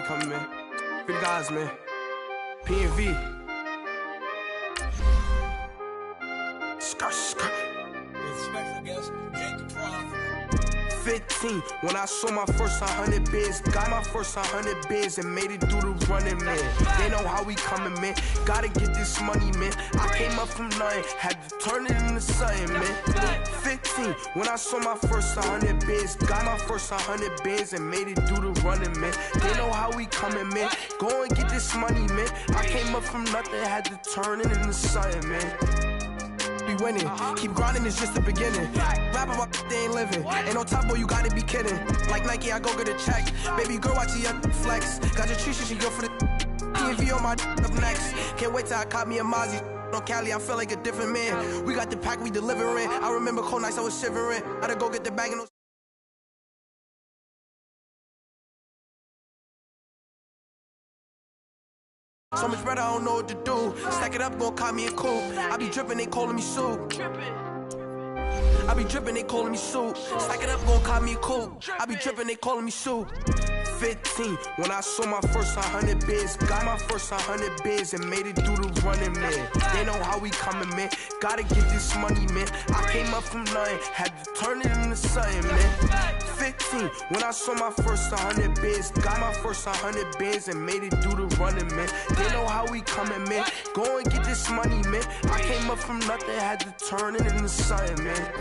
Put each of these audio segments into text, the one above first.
coming, man. For the guys, man. P&V. Skirt. Special guest, Jvcom. 15, when I saw my first 100 bids, got my first 100 bids and made it through the running, man. They know how we coming, man. Gotta get this money, man. I came up from nothing, had to turn it into something, man. 15, when I saw my first 100 bids, got my first 100 bids and made it through the running, man. They know how we coming, man. Go and get this money, man. I came up from nothing, had to turn it into something, man. Be winning, keep grinding, it's just the beginning. Rap about they ain't living. Ain't no top boy, you gotta be kidding. Like Nike, I go get a check. Baby girl, watch your flex. Got your tree, she go for the P&V on my up next. Can't wait till I caught me a Mozzie. On Cali, I feel like a different man. We got the pack, we delivering. I remember cold nights, I was shivering. Gotta go get the bag and no. So much better, I don't know what to do. Stack it up, gon' call me a coupe. I be drippin', they calling me soup. I be drippin', they calling me soup. Stack it up, gon' call me a coupe. I be drippin', they calling me soup. 15, when I saw my first 100 bids, got my first 100 bids and made it through the running, man. They know how we coming, man. Gotta get this money, man. I came up from nothing, had to turn it into something, man. 15, when I saw my first 100 bids, got my first 100 bids and made it through the running, man. They know how we coming, man. Go and get this money, man. I came up from nothing, had to turn it into something, man.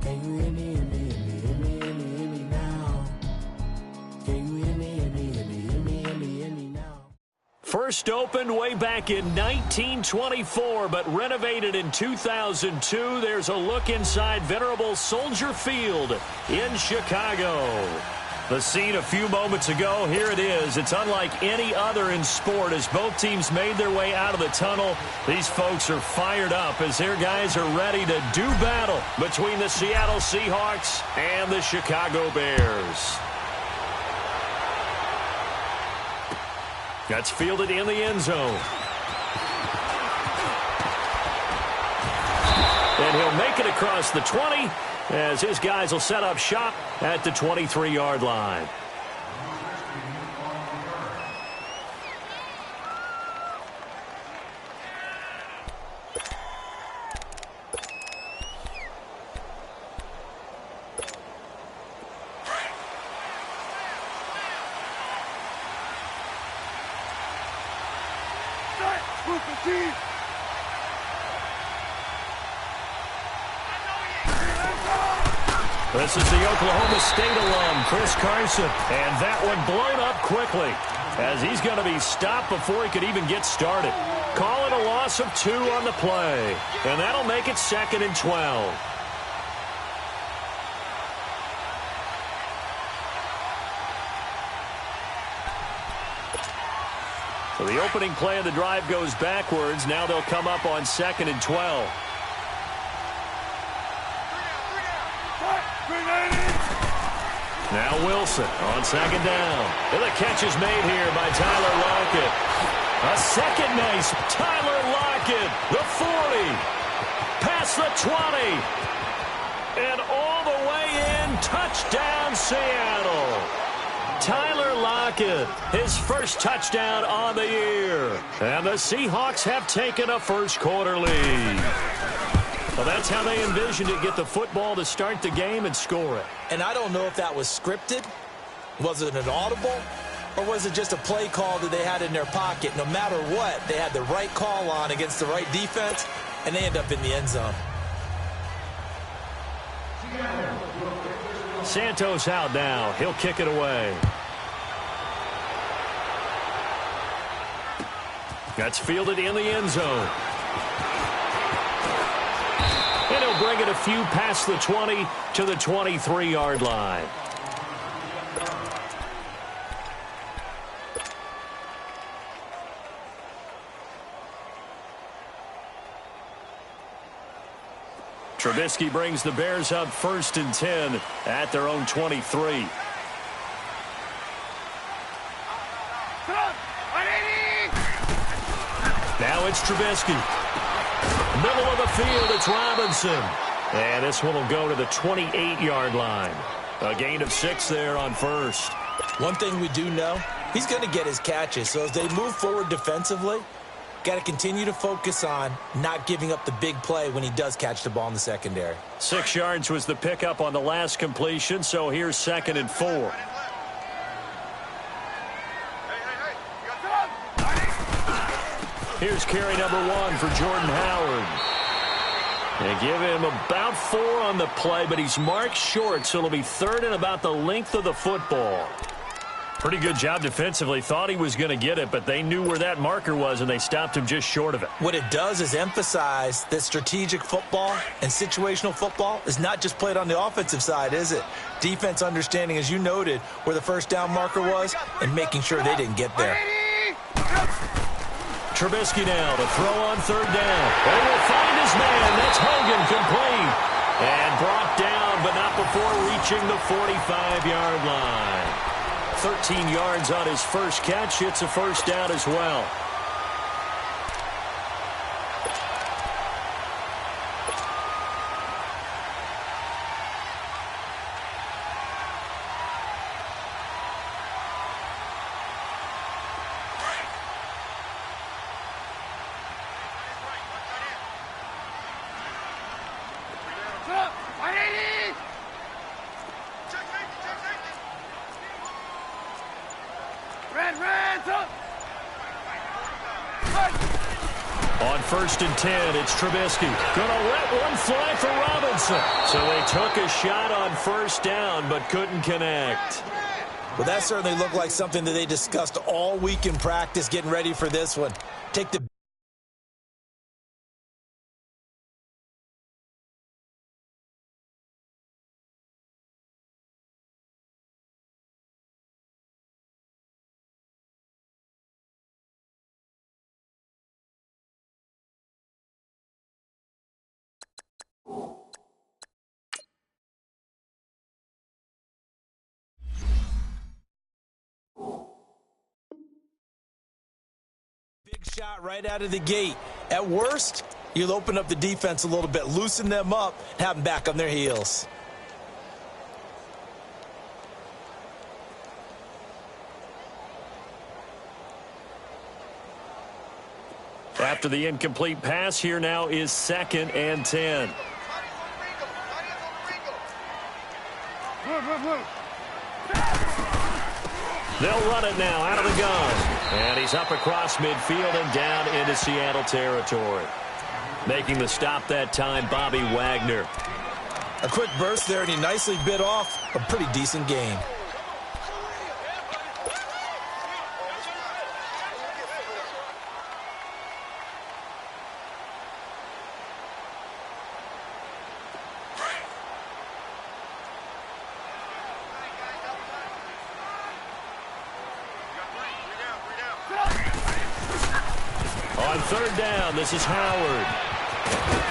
Can you hear me, hear me now? Can you hear me now? First opened way back in 1924, but renovated in 2002. There's a look inside venerable Soldier Field in Chicago. The scene a few moments ago, here it is. It's unlike any other in sport as both teams made their way out of the tunnel. These folks are fired up as their guys are ready to do battle between the Seattle Seahawks and the Chicago Bears. That's fielded in the end zone. And he'll make it across the 20 as his guys will set up shop at the 23-yard line. This is the Oklahoma State alum, Chris Carson. And that one blown up quickly as he's going to be stopped before he could even get started. Call it a loss of 2 on the play. And that'll make it 2nd and 12. So the opening play of the drive goes backwards. Now they'll come up on 2nd and 12. Now Wilson on 2nd down. And the catch is made here by Tyler Lockett. A second nice Tyler Lockett. The 40. Past the 20. And all the way in. Touchdown Seattle. Tyler Lockett, his first touchdown on the year. And the Seahawks have taken a first-quarter lead. Well, that's how they envisioned it, get the football to start the game and score it. And I don't know if that was scripted. Was it an audible? Or was it just a play call that they had in their pocket? No matter what, they had the right call on against the right defense, and they end up in the end zone. Santos out now. He'll kick it away. That's fielded in the end zone. And he'll bring it a few past the 20 to the 23-yard line. Trubisky brings the Bears up 1st and 10 at their own 23. Now it's Trubisky. Middle of the field, it's Robinson. And this one will go to the 28-yard line. A gain of 6 there on first. One thing we do know, he's going to get his catches. So as they move forward defensively, got to continue to focus on not giving up the big play when he does catch the ball in the secondary. 6 yards was the pickup on the last completion, so here's 2nd and 4. Here's carry number 1 for Jordan Howard. They give him about 4 on the play, but he's marked short, so it'll be 3rd and about the length of the football. Pretty good job defensively. Thought he was going to get it, but they knew where that marker was, and they stopped him just short of it. What it does is emphasize that strategic football and situational football is not just played on the offensive side, is it? Defense understanding, as you noted, where the first down marker was and making sure they didn't get there. Trubisky now to throw on 3rd down. They will find his man. That's Hogan, complete. And brought down, but not before reaching the 45-yard line. 13 yards on his first catch. It's a 1st down as well. On 1st and 10, it's Trubisky. Gonna let one fly for Robinson. So they took a shot on 1st down, but couldn't connect. Well, that certainly looked like something that they discussed all week in practice, getting ready for this one. Take the big shot right out of the gate. At worst, you'll open up the defense a little bit, loosen them up, have them back on their heels. After the incomplete pass, here now is 2nd and 10. They'll run it now out of the gun. And he's up across midfield and down into Seattle territory. Making the stop that time, Bobby Wagner. A quick burst there, and he nicely bit off a pretty decent gain. On 3rd down, this is Howard.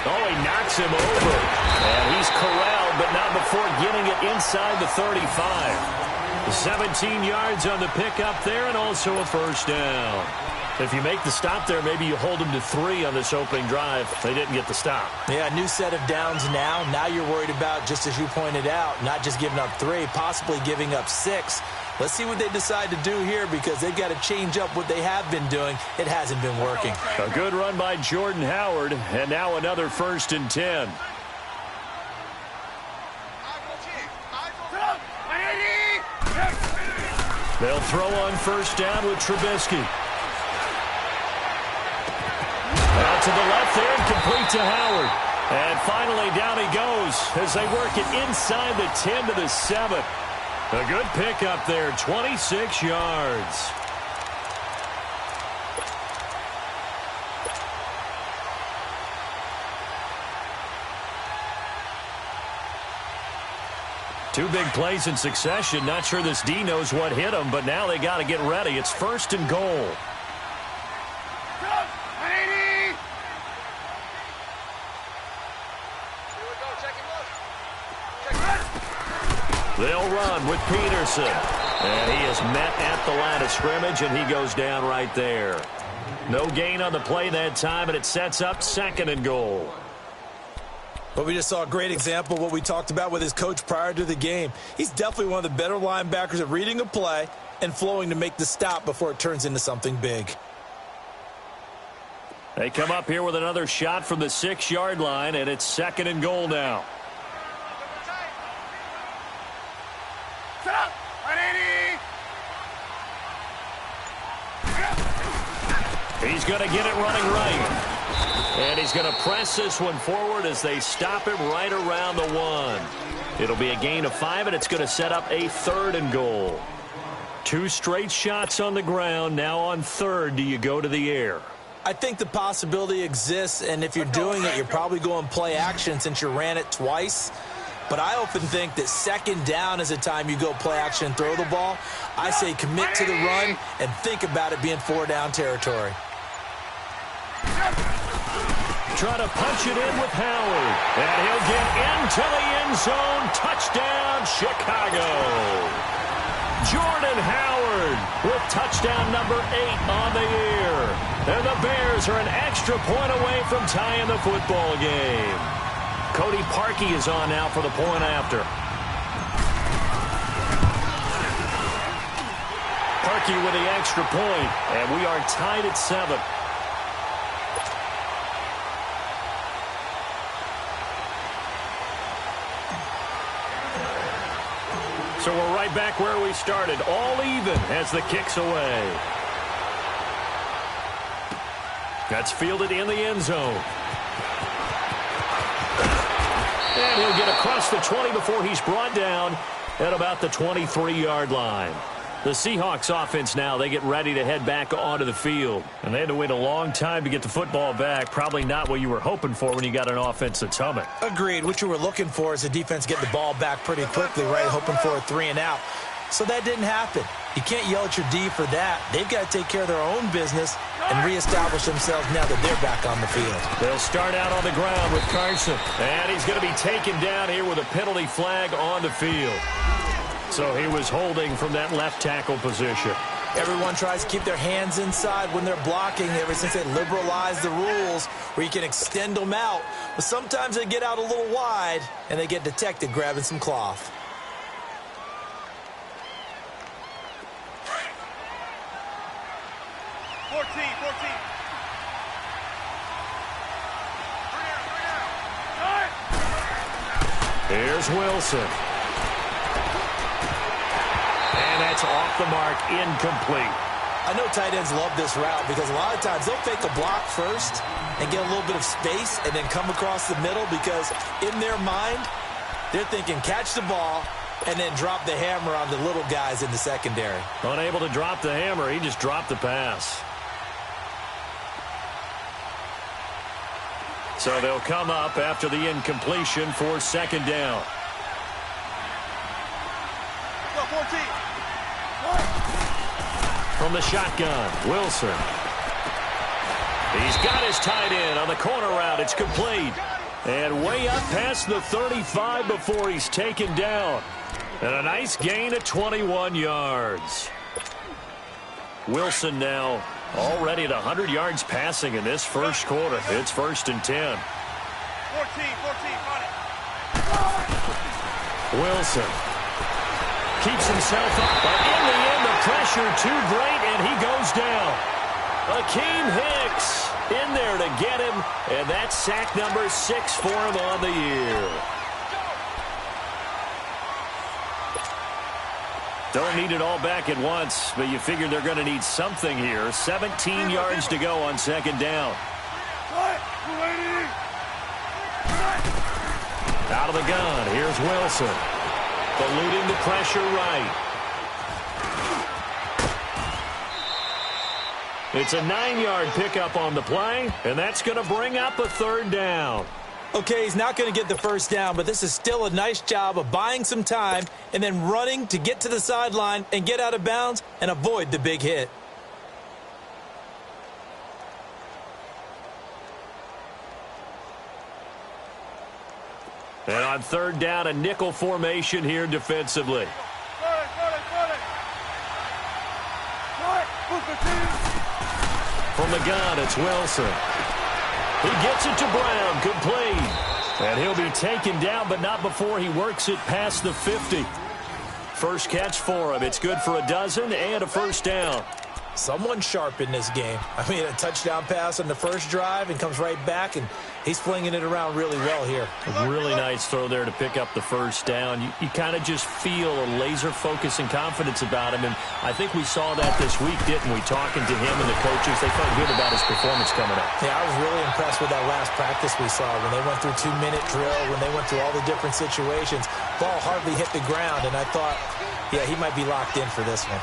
Oh, he knocks him over. And he's corralled, but not before getting it inside the 35. 17 yards on the pickup there, and also a 1st down. If you make the stop there, maybe you hold them to 3 on this opening drive. They didn't get the stop. Yeah, new set of downs now. Now you're worried about, just as you pointed out, not just giving up 3, possibly giving up 6. Let's see what they decide to do here, because they've got to change up what they have been doing. It hasn't been working. A good run by Jordan Howard, and now another 1st and 10. They'll throw on 1st down with Trubisky. Out to the left there and complete to Howard. And finally down he goes as they work it inside the 10 to the 7. A good pickup there, 26 yards. Two big plays in succession. Not sure this D knows what hit him, but now they got to get ready. It's 1st and goal. They'll run with Peterson. And he is met at the line of scrimmage, and he goes down right there. No gain on the play that time, and it sets up 2nd and goal. Well, we just saw a great example of what we talked about with his coach prior to the game. He's definitely one of the better linebackers at reading a play and flowing to make the stop before it turns into something big. They come up here with another shot from the 6-yard line, and it's 2nd and goal now. He's going to get it running right. And he's going to press this one forward as they stop him right around the 1. It'll be a gain of 5, and it's going to set up a 3rd and goal. 2 straight shots on the ground. Now on 3rd, do you go to the air? I think the possibility exists, and if you're doing it, you're probably going play action since you ran it twice. But I often think that 2nd down is a time you go play action and throw the ball. I say commit to the run and think about it being 4-down territory. Try to punch it in with Howard. And he'll get into the end zone. Touchdown, Chicago. Jordan Howard with touchdown number 8 on the year. And the Bears are an extra point away from tying the football game. Cody Parkey is on now for the point after. Parkey with the extra point, and we are tied at 7. So we're right back where we started, all even as the kick's away. That's fielded in the end zone. And he'll get across the 20 before he's brought down at about the 23-yard line. The Seahawks offense now, they get ready to head back onto the field. And they had to wait a long time to get the football back. Probably not what you were hoping for when you got an offense that's humming. Agreed. What you were looking for is the defense get the ball back pretty quickly, right? Hoping for a 3 and out. So that didn't happen. You can't yell at your D for that. They've got to take care of their own business and reestablish themselves now that they're back on the field. They'll start out on the ground with Carson. And he's going to be taken down here with a penalty flag on the field. So he was holding from that left tackle position. Everyone tries to keep their hands inside when they're blocking ever since they liberalized the rules where you can extend them out. But sometimes they get out a little wide and they get detected grabbing some cloth. Here's Wilson. And that's off the mark, incomplete. I know tight ends love this route because a lot of times they'll fake a block first and get a little bit of space and then come across the middle because in their mind, they're thinking catch the ball and then drop the hammer on the little guys in the secondary. Unable to drop the hammer, he just dropped the pass. So they'll come up after the incompletion for 2nd down. From the shotgun, Wilson. He's got his tight end on the corner route. It's complete. And way up past the 35 before he's taken down. And a nice gain of 21 yards. Wilson now already at 100 yards passing in this first quarter. It's 1st and 10. 14, on it. Wilson keeps himself up, but in the end, the pressure too great, and he goes down. Akeem Hicks in there to get him, and that's sack number 6 for him on the year. Don't need it all back at once, but you figure they're going to need something here. 17 yards to go on 2nd down. Out of the gun, here's Wilson. Eluding the pressure right. It's a 9-yard pickup on the play, and that's going to bring up a 3rd down. Okay, he's not going to get the 1st down, but this is still a nice job of buying some time and then running to get to the sideline and get out of bounds and avoid the big hit. And on third down, a nickel formation here defensively. From the gun, it's Wilson. He gets it to Brown, complete. And he'll be taken down, but not before he works it past the 50. First catch for him. It's good for a dozen and a first down. Someone sharp in this game. I mean, a touchdown pass on the first drive and comes right back, and he's flinging it around really well here. A really nice throw there to pick up the first down. You kind of just feel a laser focus and confidence about him, and I think we saw that this week, didn't we? Talking to him and the coaches, they felt good about his performance coming up. Yeah, I was really impressed with that last practice we saw when they went through 2-minute drill, when they went through all the different situations. Ball hardly hit the ground, and I thought, yeah, he might be locked in for this one.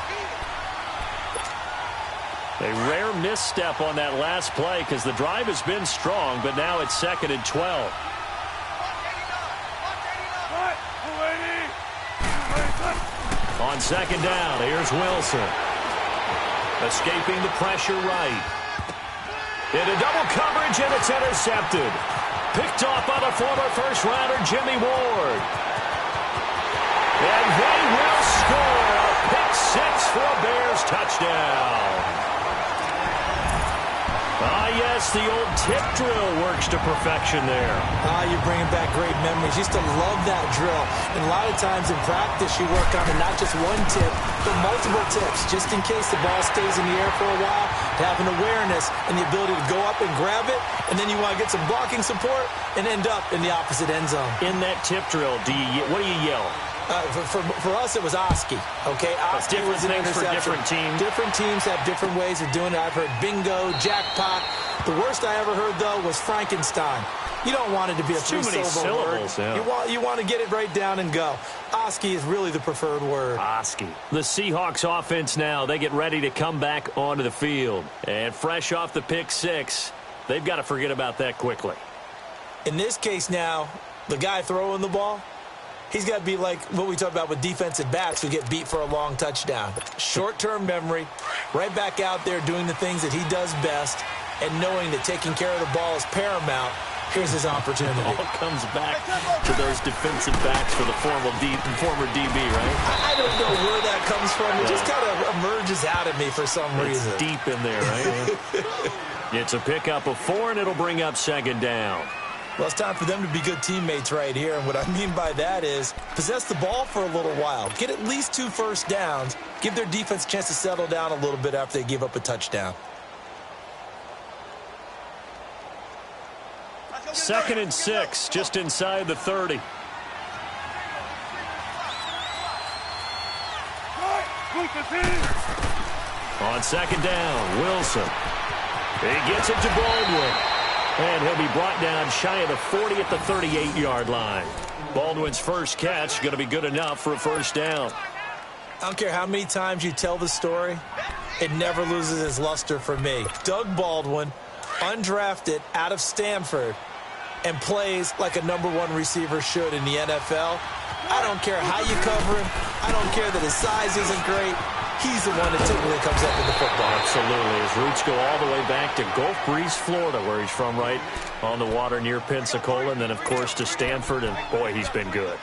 A rare misstep on that last play because the drive has been strong, but now it's 2nd and 12. On second down, here's Wilson. Escaping the pressure right. Into double coverage, and it's intercepted. Picked off by the former first-rounder Jimmy Ward. And they will score a pick six for a Bears touchdown. Ah, yes, the old tip drill works to perfection there. You're bringing back great memories. Used to love that drill. And a lot of times in practice, you work on it, not just one tip, but multiple tips, just in case the ball stays in the air for a while, to have an awareness and the ability to go up and grab it, and then you want to get some blocking support and end up in the opposite end zone. In that tip drill, what do you yell? For us, it was Oski. Okay, Oski was an interception. For different teams. Different teams have different ways of doing it. I've heard bingo, jackpot. The worst I ever heard, though, was Frankenstein. You don't want it to be a three-syllable word. Yeah. You want to get it right down and go. Oski is really the preferred word. Oski. The Seahawks offense now, they get ready to come back onto the field. And fresh off the pick six, they've got to forget about that quickly. In this case now, the guy throwing the ball, he's got to be like what we talk about with defensive backs who get beat for a long touchdown. Short-term memory, right back out there doing the things that he does best, and knowing that taking care of the ball is paramount. Here's his opportunity. It all comes back to those defensive backs for the former DB, right? I don't know where that comes from. It just kind of emerges out of me for some reason. It's deep in there, right? It's a pickup of 4, and it'll bring up second down. Well, it's time for them to be good teammates right here. And what I mean by that is possess the ball for a little while. Get at least 2 first downs. Give their defense a chance to settle down a little bit after they give up a touchdown. 2nd and 6, just inside the 30. On second down, Wilson. He gets it to Baldwin. And he'll be brought down shy of the 40 at the 38-yard line. Baldwin's first catch going to be good enough for a first down. I don't care how many times you tell the story, it never loses its luster for me. Doug Baldwin, undrafted out of Stanford, and plays like a #1 receiver should in the NFL. I don't care how you cover him. I don't care that his size isn't great. He's the one that typically comes up with the football. Absolutely. His roots go all the way back to Gulf Breeze, Florida, where he's from, right on the water near Pensacola, and then, of course, to Stanford, and, boy, he's been good.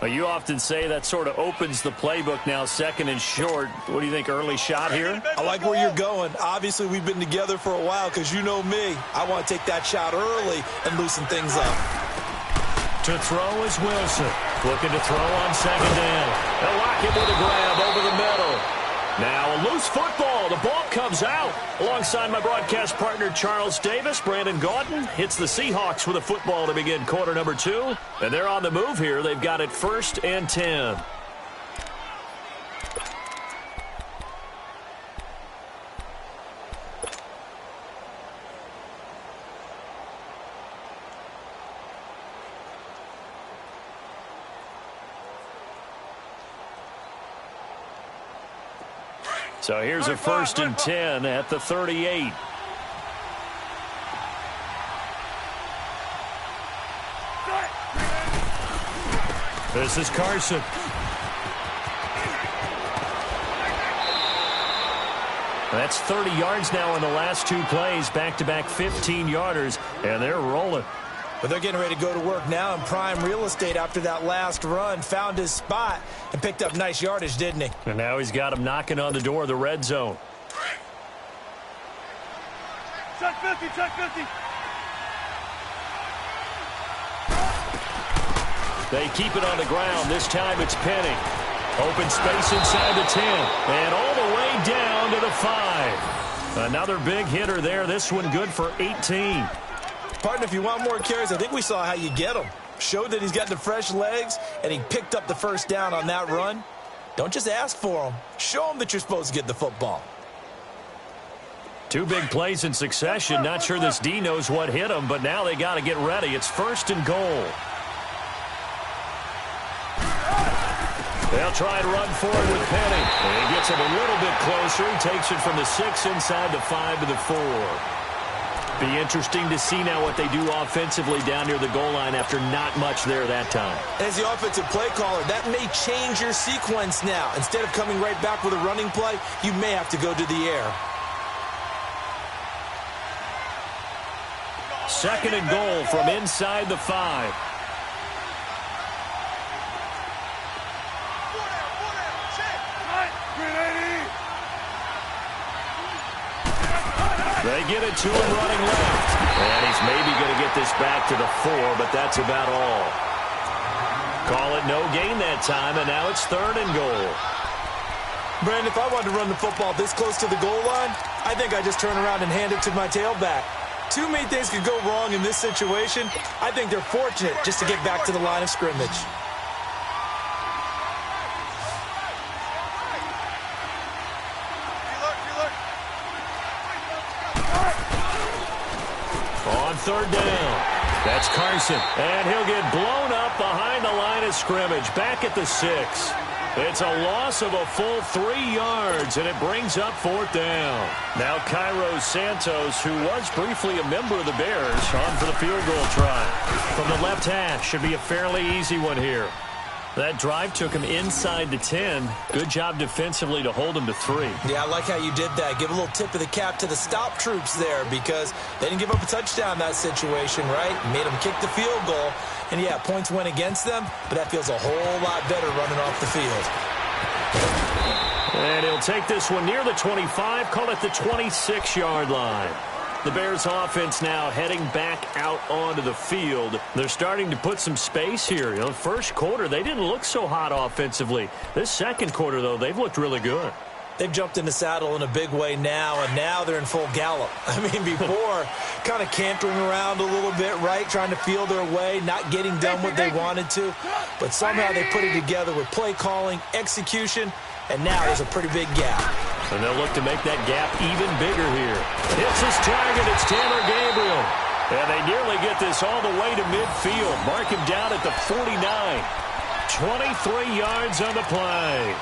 You often say that sort of opens the playbook now, 2nd and short. What do you think, early shot here? I like where you're going. Obviously, we've been together for a while because you know me. I want to take that shot early and loosen things up. To throw is Wilson. Looking to throw on second down. They'll lock him with a grab over the middle. Now a loose football. The ball comes out. Alongside my broadcast partner Charles Davis, Brandon Gaudin hits the Seahawks with a football to begin quarter number 2. And they're on the move here. They've got it 1st and 10. So here's a 1st and 10 at the 38. This is Carson. That's 30 yards now in the last 2 plays. Back-to-back 15-yarders, and they're rolling. But they're getting ready to go to work now in prime real estate after that last run. Found his spot and picked up nice yardage, didn't he? And now he's got him knocking on the door of the red zone. Check 50, check 50. They keep it on the ground. This time it's Penny. Open space inside the 10. And all the way down to the 5. Another big hitter there. This one good for 18. Partner, if you want more carries, I think we saw how you get him. Showed that he's got the fresh legs, and he picked up the first down on that run. Don't just ask for him. Show him that you're supposed to get the football. 2 big plays in succession. Not sure this D knows what hit him, but now they got to get ready. It's 1st and goal. They'll try and run forward with Penny. And he gets it a little bit closer. He takes it from the 6 inside the 5 to the 4. Be interesting to see now what they do offensively down near the goal line after not much there that time. As the offensive play caller, that may change your sequence now. Instead of coming right back with a running play, you may have to go to the air. 2nd and goal from inside the 5. They get it to him running left. And he's maybe going to get this back to the 4, but that's about all. Call it no gain that time, and now it's 3rd and goal. Brandon, if I wanted to run the football this close to the goal line, I think I just turn around and hand it to my tailback. Too many things could go wrong in this situation. I think they're fortunate just to get back to the line of scrimmage. On 3rd down, that's Carson. And he'll get blown up behind the line of scrimmage, back at the 6. It's a loss of a full 3 yards, and it brings up 4th down. Now Cairo Santos, who was briefly a member of the Bears, on for the field goal try. From the left hash, should be a fairly easy one here. That drive took him inside the 10. Good job defensively to hold him to 3. Yeah, I like how you did that. Give a little tip of the cap to the stop troops there because they didn't give up a touchdown in that situation, right? Made them kick the field goal. And, yeah, points went against them, but that feels a whole lot better running off the field. And he'll take this one near the 25, call it the 26-yard line. The Bears offense now heading back out onto the field. They're starting to put some space here. You know, first quarter, they didn't look so hot offensively. This second quarter, though, they've looked really good. They've jumped in the saddle in a big way now, and now they're in full gallop. I mean, before, kind of cantering around a little bit, right, trying to feel their way, not getting done what they wanted to. But somehow they put it together with play calling, execution, and now there's a pretty big gap. And they'll look to make that gap even bigger here. Hits his target. It's Taylor Gabriel. And they nearly get this all the way to midfield. Mark him down at the 49. 23 yards on the play.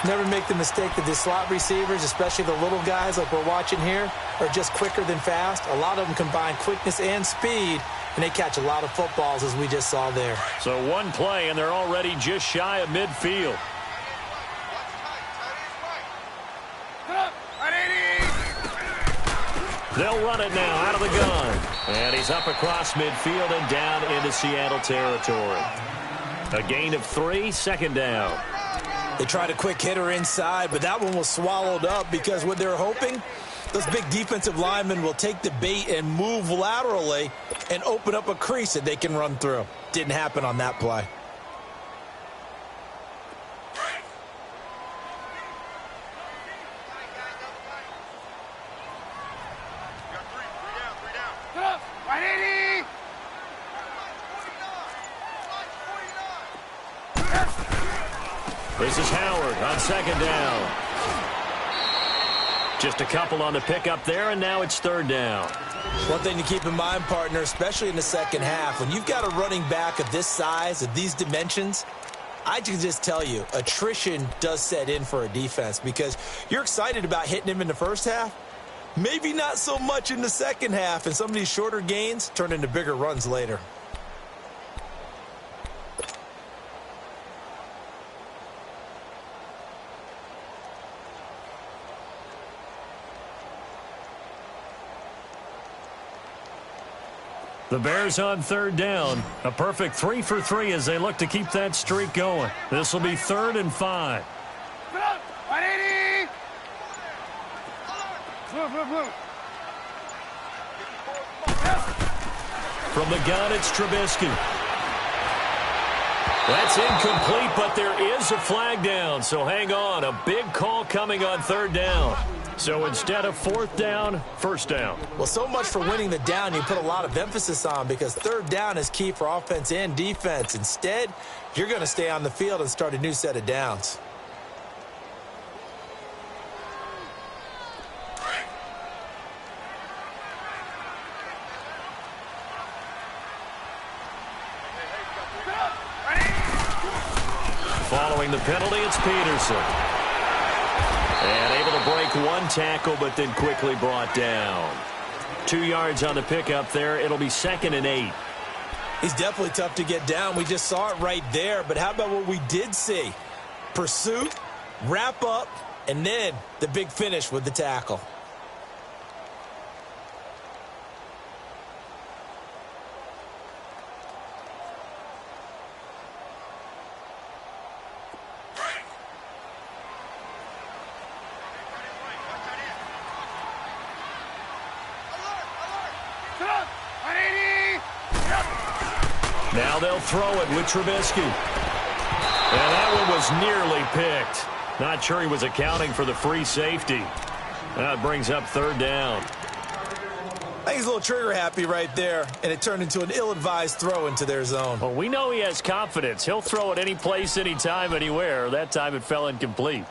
Never make the mistake that the slot receivers, especially the little guys like we're watching here, are just quicker than fast. A lot of them combine quickness and speed, and they catch a lot of footballs, as we just saw there. So one play, and they're already just shy of midfield. They'll run it now out of the gun. And he's up across midfield and down into Seattle territory. A gain of 3, 2nd down. They tried a quick hitter inside, but that one was swallowed up because what they're hoping, those big defensive linemen will take the bait and move laterally and open up a crease that they can run through. Didn't happen on that play. This is Howard on 2nd down. Just a couple on the pickup there, and now it's 3rd down. One thing to keep in mind, partner, especially in the second half, when you've got a running back of this size, of these dimensions, I can just tell you, attrition does set in for a defense because you're excited about hitting him in the first half. Maybe not so much in the second half, and some of these shorter gains turn into bigger runs later. The Bears on third down. A perfect 3 for 3 as they look to keep that streak going. This will be 3rd and 5. From the gun, it's Trubisky. That's incomplete, but there is a flag down, so hang on. A big call coming on 3rd down. So instead of 4th down, 1st down. Well, so much for winning the down you put a lot of emphasis on, because 3rd down is key for offense and defense. Instead, you're going to stay on the field and start a new set of downs. Following the penalty, it's Peterson. And able to break one tackle, but then quickly brought down. 2 yards on the pickup there. It'll be 2nd and 8. He's definitely tough to get down. We just saw it right there. But how about what we did see? Pursuit, wrap up, and then the big finish with the tackle. Now they'll throw it with Trubisky. And that one was nearly picked. Not sure he was accounting for the free safety. That brings up 3rd down. I think he's a little trigger happy right there, and it turned into an ill-advised throw into their zone. Well, we know he has confidence. He'll throw it any place, anytime, anywhere. That time it fell incomplete.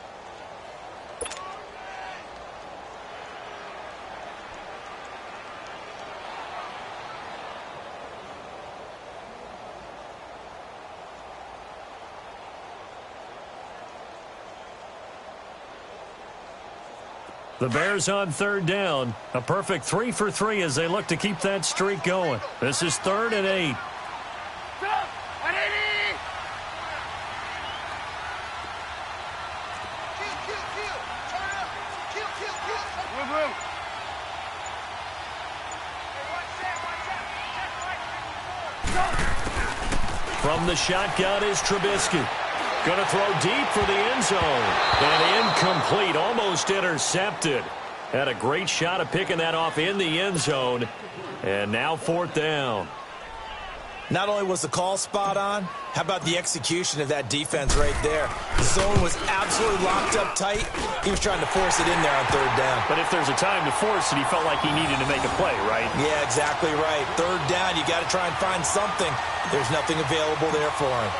The Bears on 3rd down. A perfect 3 for 3 as they look to keep that streak going. This is 3rd and 8. From the shotgun is Trubisky. Going to throw deep for the end zone. And incomplete, almost intercepted. Had a great shot of picking that off in the end zone. And now 4th down. Not only was the call spot on, how about the execution of that defense right there? The zone was absolutely locked up tight. He was trying to force it in there on 3rd down. But if there's a time to force it, he felt like he needed to make a play, right? Yeah, exactly right. 3rd down, you got to try and find something. There's nothing available there for him.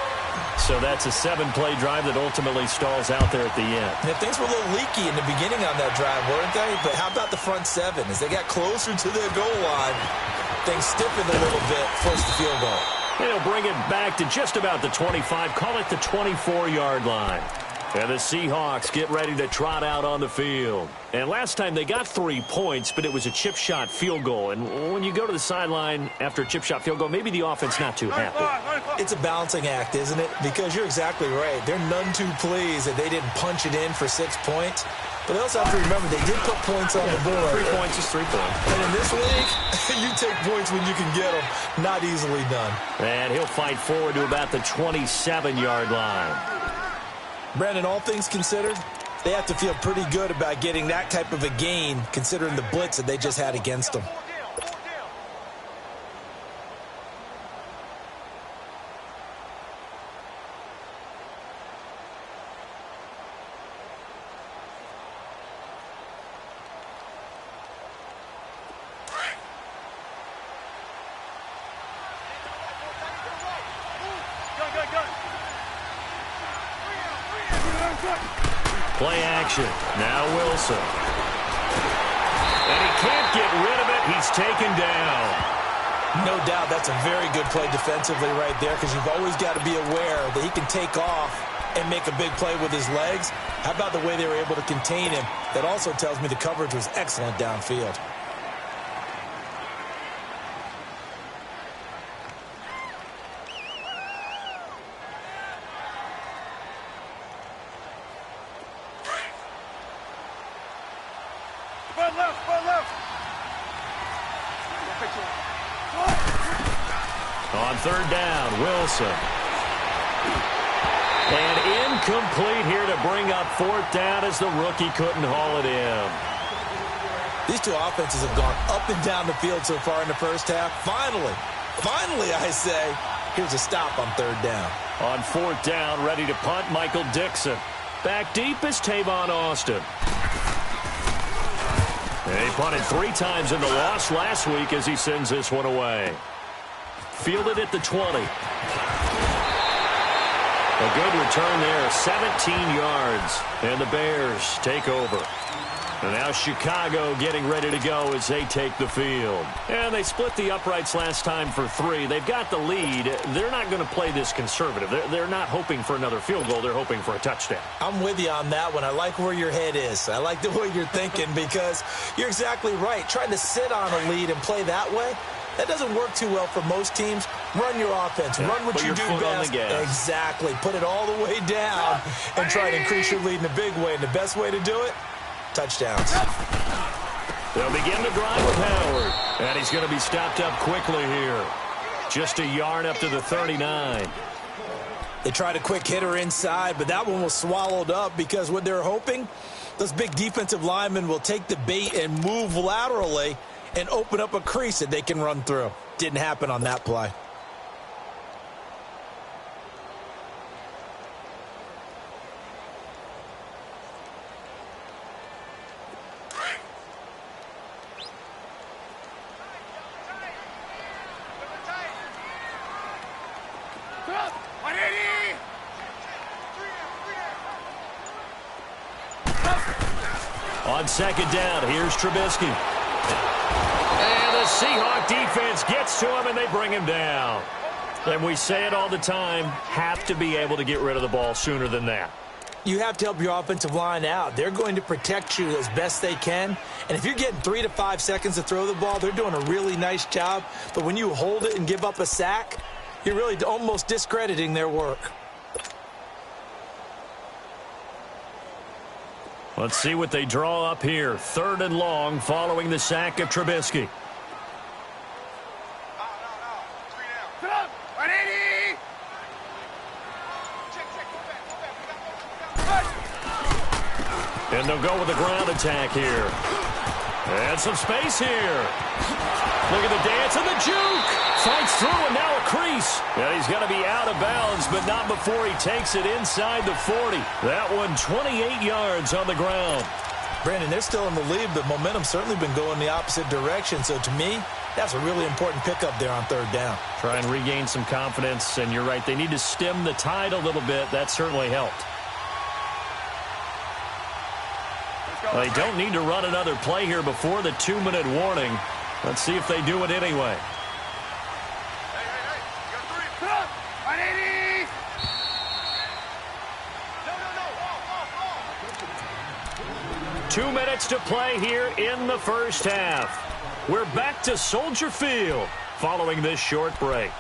So that's a 7-play drive that ultimately stalls out there at the end. And things were a little leaky in the beginning on that drive, weren't they? But how about the front 7? As they got closer to their goal line, things stiffened a little bit, forced the field goal. They'll bring it back to just about the 25, call it the 24-yard line. And the Seahawks get ready to trot out on the field. And last time they got 3 points, but it was a chip shot field goal. And when you go to the sideline after a chip shot field goal, maybe the offense not too happy. It's a balancing act, isn't it? Because you're exactly right. They're none too pleased that they didn't punch it in for 6 points. But they also have to remember they did put points on the board. 3 points is 3 points. And in this league, you take points when you can get them. Not easily done. And he'll fight forward to about the 27-yard line. Brandon, all things considered, they have to feel pretty good about getting that type of a gain, considering the blitz that they just had against them. Play action. Now Wilson. And he can't get rid of it. He's taken down. No doubt that's a very good play defensively right there, because you've always got to be aware that he can take off and make a big play with his legs. How about the way they were able to contain him? That also tells me the coverage was excellent downfield. On third down, Wilson. And incomplete here to bring up fourth down as the rookie couldn't haul it in. These two offenses have gone up and down the field so far in the first half. Finally, I say, here's a stop on third down. On fourth down, ready to punt, Michael Dixon. Back deep is Tavon Austin. He punted 3 times in the loss last week as he sends this one away. Fielded at the 20. A good return there, 17 yards. And the Bears take over. And now Chicago getting ready to go as they take the field. And they split the uprights last time for 3. They've got the lead. They're not going to play this conservative. They're not hoping for another field goal. They're hoping for a touchdown. I'm with you on that one. I like where your head is. I like the way you're thinking because you're exactly right. Trying to sit on a lead and play that way, that doesn't work too well for most teams. Run your offense. Run what you do best. Exactly. Put it all the way down and try to increase your lead in a big way. And the best way to do it, touchdowns. They'll begin the drive with Howard. And he's going to be stopped up quickly here. Just a yard up to the 39. They tried a quick hitter inside, but that one was swallowed up because what they're hoping, those big defensive linemen will take the bait and move laterally and open up a crease that they can run through. Didn't happen on that play. On second down, here's Trubisky. And the Seahawk defense gets to him, and they bring him down. And we say it all the time, have to be able to get rid of the ball sooner than that. You have to help your offensive line out. They're going to protect you as best they can. And if you're getting 3 to 5 seconds to throw the ball, they're doing a really nice job. But when you hold it and give up a sack, you're really almost discrediting their work. Let's see what they draw up here. 3rd and long following the sack of Trubisky. And they'll go with the ground attack here. And some space here. Look at the dance and the juke. Fights through and now a crease. And he's going to be out of bounds, but not before he takes it inside the 40. That one 28 yards on the ground. Brandon, they're still in the lead, but momentum's certainly been going the opposite direction. So to me, that's a really important pickup there on 3rd down. Try and regain some confidence, and you're right. They need to stem the tide a little bit. That certainly helped. They don't need to run another play here before the 2-minute warning. Let's see if they do it anyway. Two minutes to play here in the first half. We're back to Soldier Field following this short break.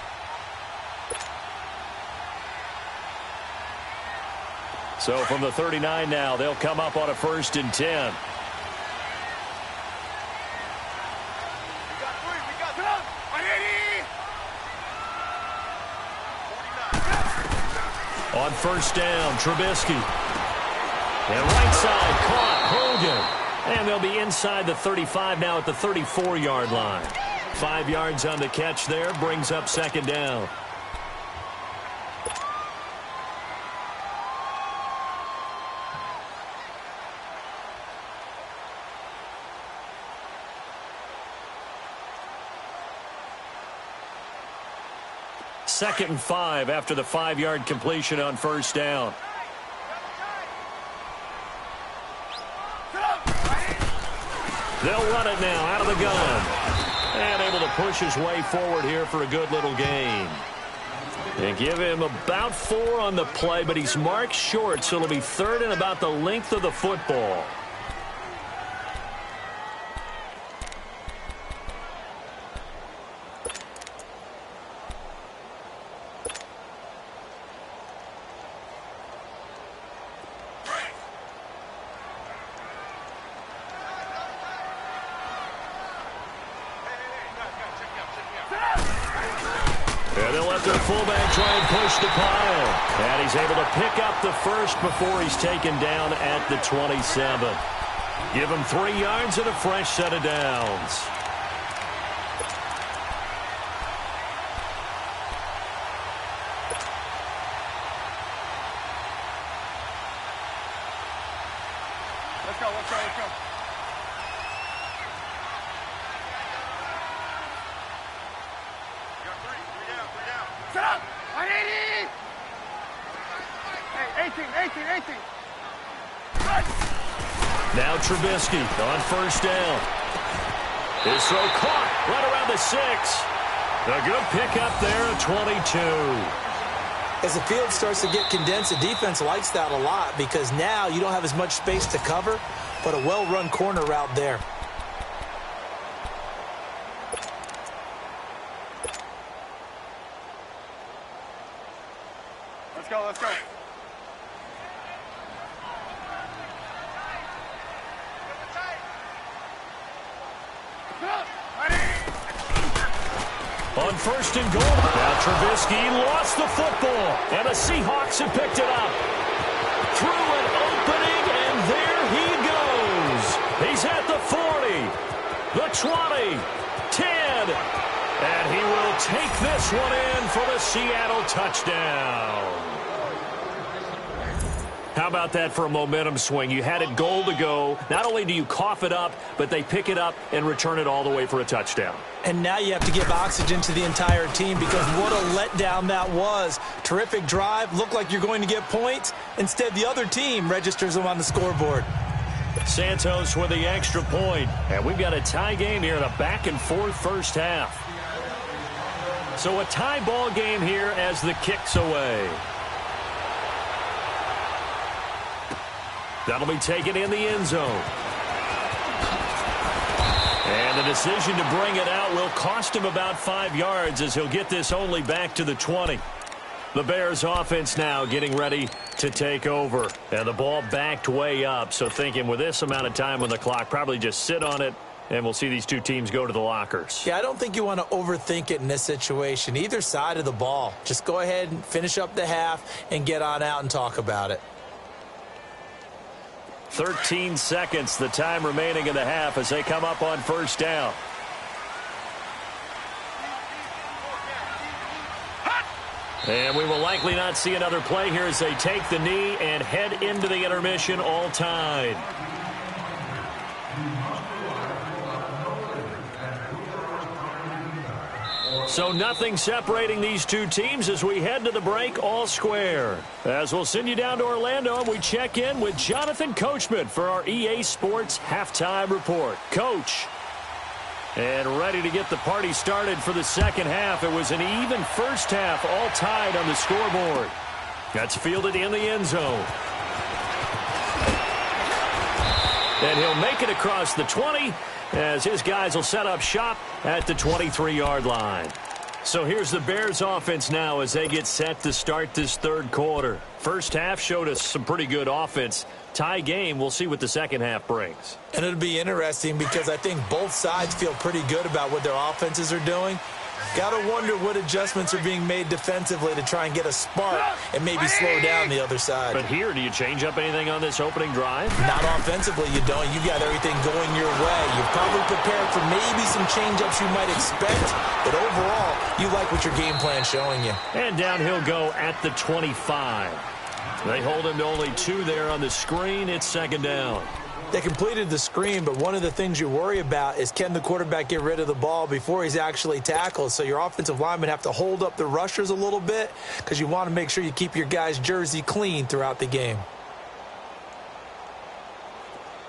So from the 39 now, they'll come up on a 1st and 10. On 1st down, Trubisky. And right side caught, Hogan. And they'll be inside the 35 now at the 34-yard line. 5 yards on the catch there, brings up 2nd down. Second and 5 after the 5-yard completion on 1st down. They'll run it now out of the gun. And able to push his way forward here for a good little gain. And give him about 4 on the play, but he's marked short, so it'll be 3rd and about the length of the football. let their fullback try and push the pile. And he's able to pick up the first before he's taken down at the 27. Give him 3 yards and a fresh set of downs. Let's go, let's go, let's go. Three down. Set up! 180! Hey, 18. Now Trubisky on first down. His throw caught right around the 6. A good pickup there at 22. As the field starts to get condensed, the defense likes that a lot because now you don't have as much space to cover, but a well-run corner route there. Let's go. On first and goal. Now Trubisky lost the football, and the Seahawks have picked it up. Through an opening, and there he goes. He's at the 40, the 20, 10, and he will take this one in for the Seattle touchdown. How about that for a momentum swing? You had it goal to go. Not only do you cough it up, but they pick it up and return it all the way for a touchdown. And now you have to give oxygen to the entire team because what a letdown that was. Terrific drive. Looked like you're going to get points. Instead, the other team registers them on the scoreboard. Santos with the extra point. And we've got a tie game here in a back-and-forth first half. So a tie ball game here as the kick's away. That'll be taken in the end zone. And the decision to bring it out will cost him about 5 yards as he'll get this only back to the 20. The Bears offense now getting ready to take over. And the ball backed way up. So thinking with this amount of time on the clock, probably just sit on it. And we'll see these two teams go to the lockers. Yeah, I don't think you want to overthink it in this situation. Either side of the ball. Just go ahead and finish up the half and get on out and talk about it. 13 seconds, the time remaining in the half as they come up on first down. And we will likely not see another play here as they take the knee and head into the intermission all tied. So nothing separating these two teams as we head to the break all square. As we'll send you down to Orlando and we check in with Jonathan Coachman for our EA Sports Halftime Report. Coach. And ready to get the party started for the second half. It was an even first half, all tied on the scoreboard. That's fielded in the end zone. And he'll make it across the 20 as his guys will set up shop at the 23-yard line. So here's the Bears offense now as they get set to start this third quarter. First half showed us some pretty good offense. Tie game, we'll see what the second half brings. And it'll be interesting because I think both sides feel pretty good about what their offenses are doing. Got to wonder what adjustments are being made defensively to try and get a spark and maybe slow down the other side. But here, do you change up anything on this opening drive? Not offensively, you don't. You got everything going your way. You're probably prepared for maybe some change-ups you might expect, but overall, you like what your game plan's showing you. And down he'll go at the 25. They hold him to only 2 there on the screen. It's second down. They completed the screen, but one of the things you worry about is can the quarterback get rid of the ball before he's actually tackled? So your offensive linemen have to hold up the rushers a little bit because you want to make sure you keep your guy's jersey clean throughout the game.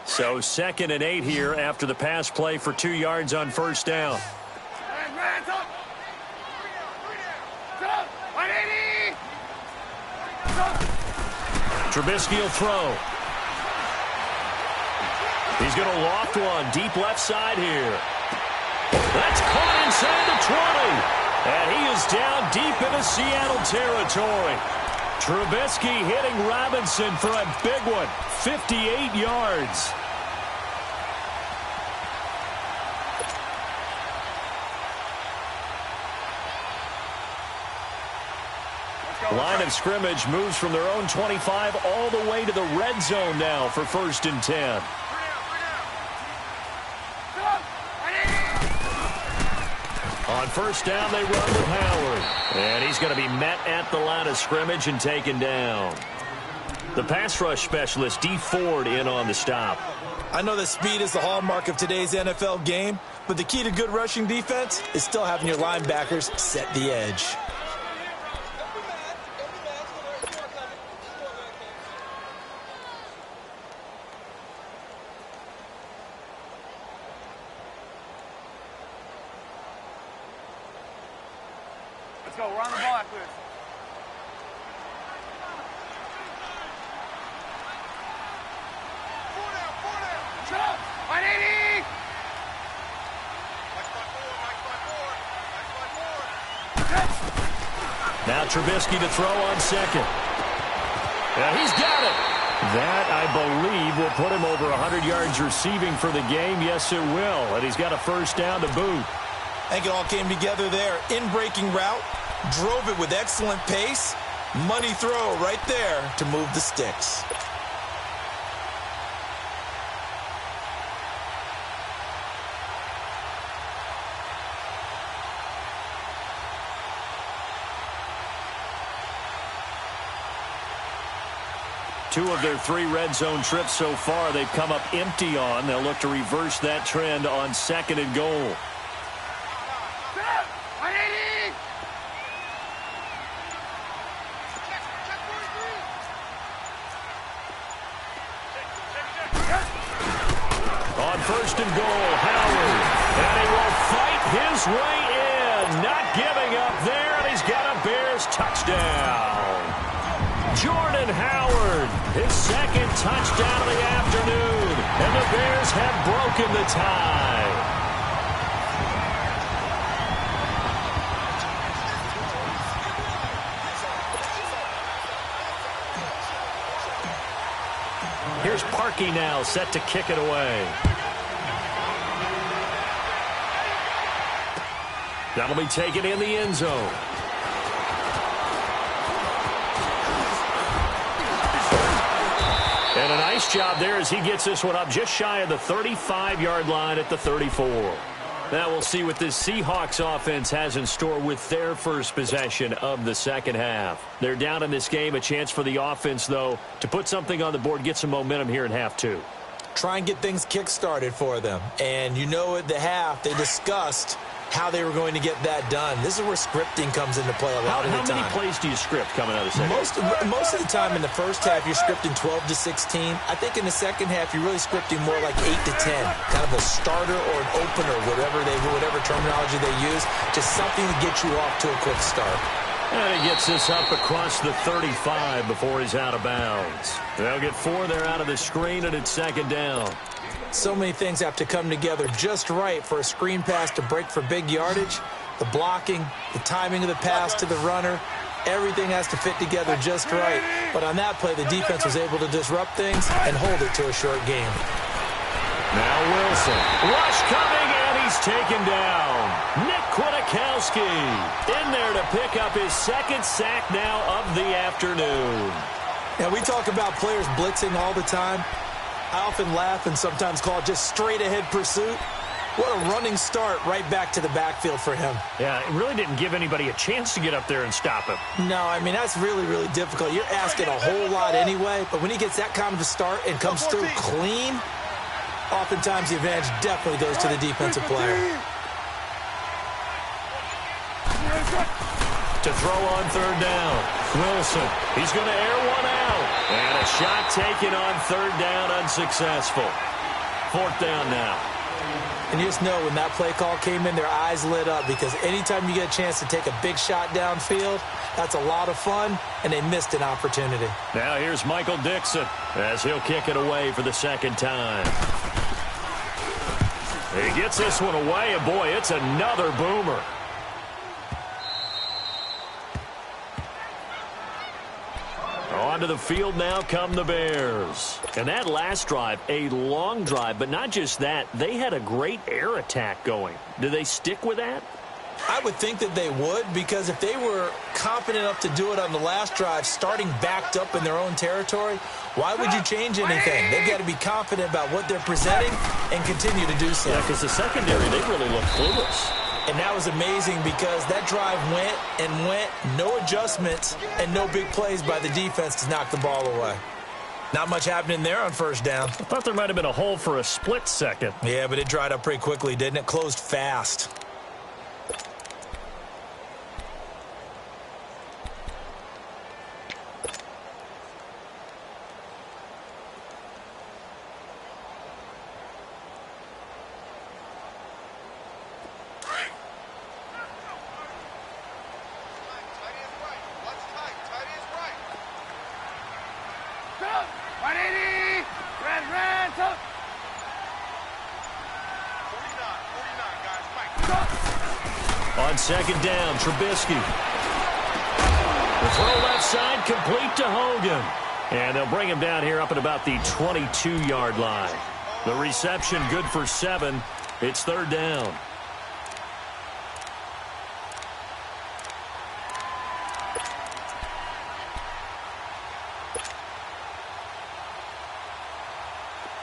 So 2nd and 8 here after the pass play for 2 yards on first down. Trubisky will throw. He's going to loft one deep left side here. That's caught inside the 20. And he is down deep into Seattle territory. Trubisky hitting Robinson for a big one. 58 yards. Line of scrimmage moves from their own 25 all the way to the red zone now for 1st and 10. On 1st down, they run with Howard. And he's going to be met at the line of scrimmage and taken down. The pass rush specialist, D. Ford, in on the stop. I know that speed is the hallmark of today's NFL game, but the key to good rushing defense is still having your linebackers set the edge. Let's go. We're on the ball after this. Shut up! 180! Now Trubisky to throw on 2nd. Yeah, he's got it. That, I believe, will put him over 100 yards receiving for the game. Yes, it will. And he's got a 1st down to boot. I think it all came together there. In-breaking route, drove it with excellent pace. Money throw right there to move the sticks. Two of their 3 red zone trips so far they've come up empty on. They'll look to reverse that trend on 2nd and goal. On 1st and goal, Howard. And he will fight his way in. Not giving up there, and he's got a Bears touchdown. Jordan Howard, his 2nd touchdown of the afternoon. And the Bears have broken the tie. Here's Parkey now, set to kick it away. That'll be taken in the end zone. And a nice job there as he gets this one up just shy of the 35-yard line at the 34. Now we'll see what this Seahawks offense has in store with their first possession of the second half. They're down in this game. A chance for the offense, though, to put something on the board, get some momentum here in half 2. Try and get things kick-started for them. And you know at the half, they discussed how they were going to get that done. This is where scripting comes into play a lot of the time. How many plays do you script coming out of the second half? Most of the time in the first half, you're scripting 12 to 16. I think in the second half, you're really scripting more like 8 to 10. Kind of a starter or an opener, whatever terminology they use. Just something to get you off to a quick start. And he gets this up across the 35 before he's out of bounds. They'll get 4 there out of the screen, and it's 2nd down. So many things have to come together just right for a screen pass to break for big yardage. The blocking, the timing of the pass to the runner, everything has to fit together just right. But on that play, the defense was able to disrupt things and hold it to a short game. Now Wilson. Rush coming, and he's taken down. Nick Kwiatkowski in there to pick up his 2nd sack now of the afternoon. Now, we talk about players blitzing all the time. I often laugh and sometimes call it just straight-ahead pursuit. What a running start right back to the backfield for him. Yeah, it really didn't give anybody a chance to get up there and stop him. No, I mean, that's really, really difficult. You're asking a whole lot anyway, but when he gets that kind of a start and comes through clean, oftentimes the advantage definitely goes to the defensive player. To throw on 3rd down. Wilson, he's going to air one out. And a shot taken on 3rd down, unsuccessful. 4th down now. And you just know when that play call came in, their eyes lit up because anytime you get a chance to take a big shot downfield, that's a lot of fun, and they missed an opportunity. Now here's Michael Dixon as he'll kick it away for the 2nd time. He gets this one away, and boy, it's another boomer. Onto the field now come the Bears. And that last drive, a long drive, but not just that. They had a great air attack going. Do they stick with that? I would think that they would, because if they were confident enough to do it on the last drive, starting backed up in their own territory, why would you change anything? They've got to be confident about what they're presenting and continue to do so. Yeah, because the secondary, they really look clueless. And that was amazing because that drive went and went, no adjustments and no big plays by the defense to knock the ball away. Not much happening there on first down. I thought there might have been a hole for a split second. Yeah, but it dried up pretty quickly, didn't it? Closed fast. On second down, Trubisky. The throw left side, complete to Hogan. And they'll bring him down here up at about the 22-yard line. The reception good for 7. It's third down.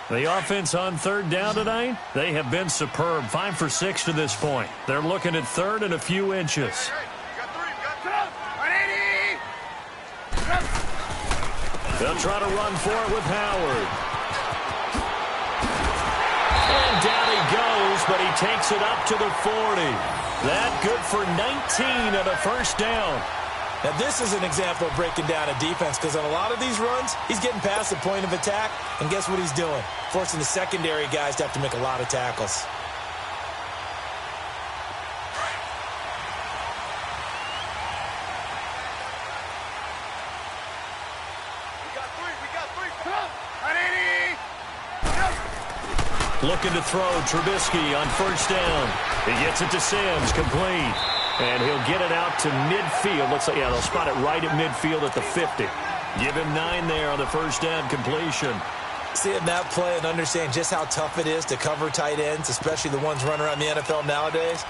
The offense on third down tonight, they have been superb. 5 for 6 to this point. They're looking at third and a few inches. They'll try to run for it with Howard. And down he goes, but he takes it up to the 40. That good for 19 on a first down. Now, this is an example of breaking down a defense, because on a lot of these runs, he's getting past the point of attack, and guess what he's doing? Forcing the secondary guys to have to make a lot of tackles. Looking to throw, Trubisky on first down. He gets it to Sims, complete. And he'll get it out to midfield. Looks like, yeah, they'll spot it right at midfield at the 50. Give him 9 there on the first down completion. Seeing that play and understanding just how tough it is to cover tight ends, especially the ones running around the NFL nowadays,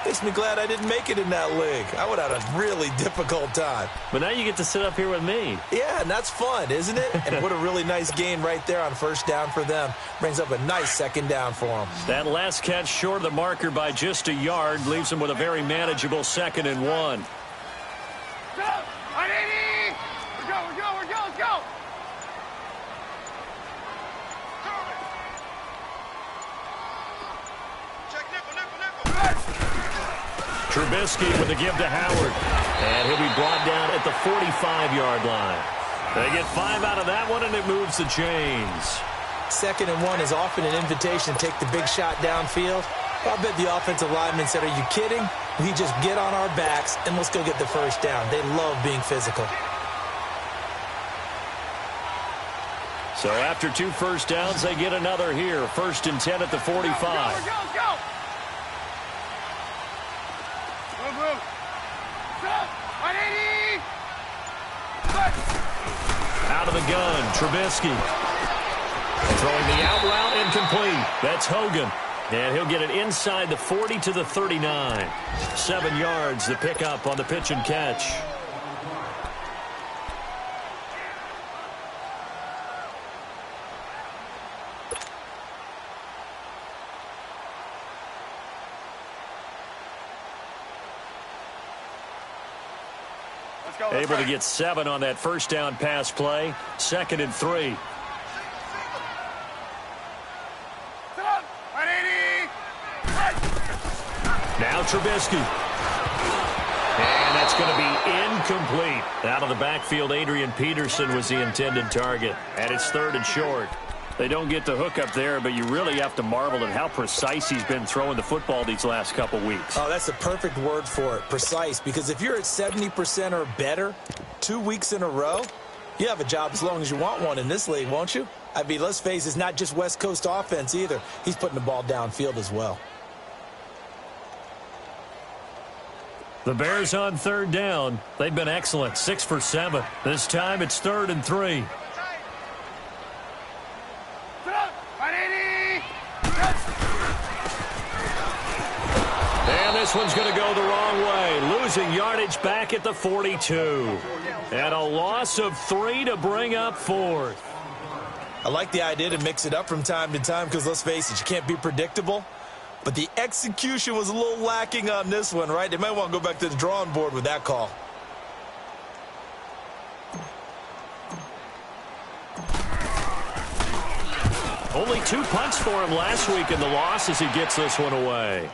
makes me glad I didn't make it in that league. I would have had a really difficult time. But now you get to sit up here with me. Yeah, and that's fun, isn't it? And what a really nice gain right there on first down for them. Brings up a nice second down for them. That last catch short of the marker by just a yard leaves them with a very manageable 2nd and 1. Let's go. Trubisky with the give to Howard. And he'll be brought down at the 45-yard line. They get 5 out of that one, and it moves the chains. 2nd and 1 is often an invitation to take the big shot downfield. I bet the offensive lineman said, are you kidding? We just get on our backs, and let's go get the first down. They love being physical. So after 2 first downs, they get another here. 1st and 10 at the 45. Let's go. Out of the gun, Trubisky. Throwing the out route, incomplete. That's Hogan. And he'll get it inside the 40 to the 39. 7 yards, the pickup on the pitch and catch. Able to get 7 on that first down pass play. 2nd and 3. Now Trubisky. And that's going to be incomplete. Out of the backfield, Adrian Peterson was the intended target. And it's 3rd and short. They don't get the hook up there, but you really have to marvel at how precise he's been throwing the football these last couple weeks. Oh, that's the perfect word for it, precise. Because if you're at 70% or better 2 weeks in a row, you have a job as long as you want one in this league, won't you? I mean, let's face it, it's not just West Coast offense either. He's putting the ball downfield as well. The Bears on 3rd down. They've been excellent, 6 for 7. This time it's 3rd and 3. And this one's going to go the wrong way. Losing yardage back at the 42. And a loss of 3 to bring up 4th. I like the idea to mix it up from time to time because, let's face it, you can't be predictable. But the execution was a little lacking on this one, right? They might want to go back to the drawing board with that call. Only 2 punts for him last week in the loss as he gets this one away.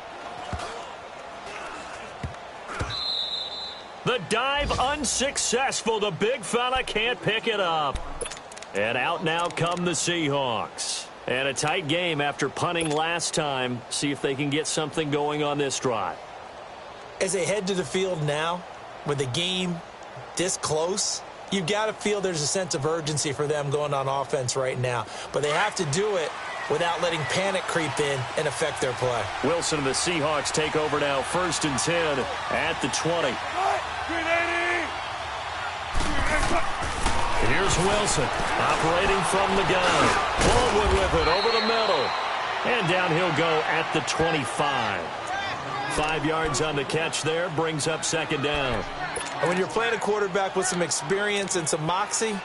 The dive unsuccessful. The big fella can't pick it up. And out now come the Seahawks. And a tight game after punting last time. See if they can get something going on this drive. As they head to the field now, with the game this close, you've got to feel there's a sense of urgency for them going on offense right now. But they have to do it without letting panic creep in and affect their play. Wilson and the Seahawks take over now, 1st and 10 at the 20. Here's Wilson operating from the gun. Baldwin with it over the middle. And down he'll go at the 25. 5 yards on the catch there, brings up 2nd down. And when you're playing a quarterback with some experience and some moxie,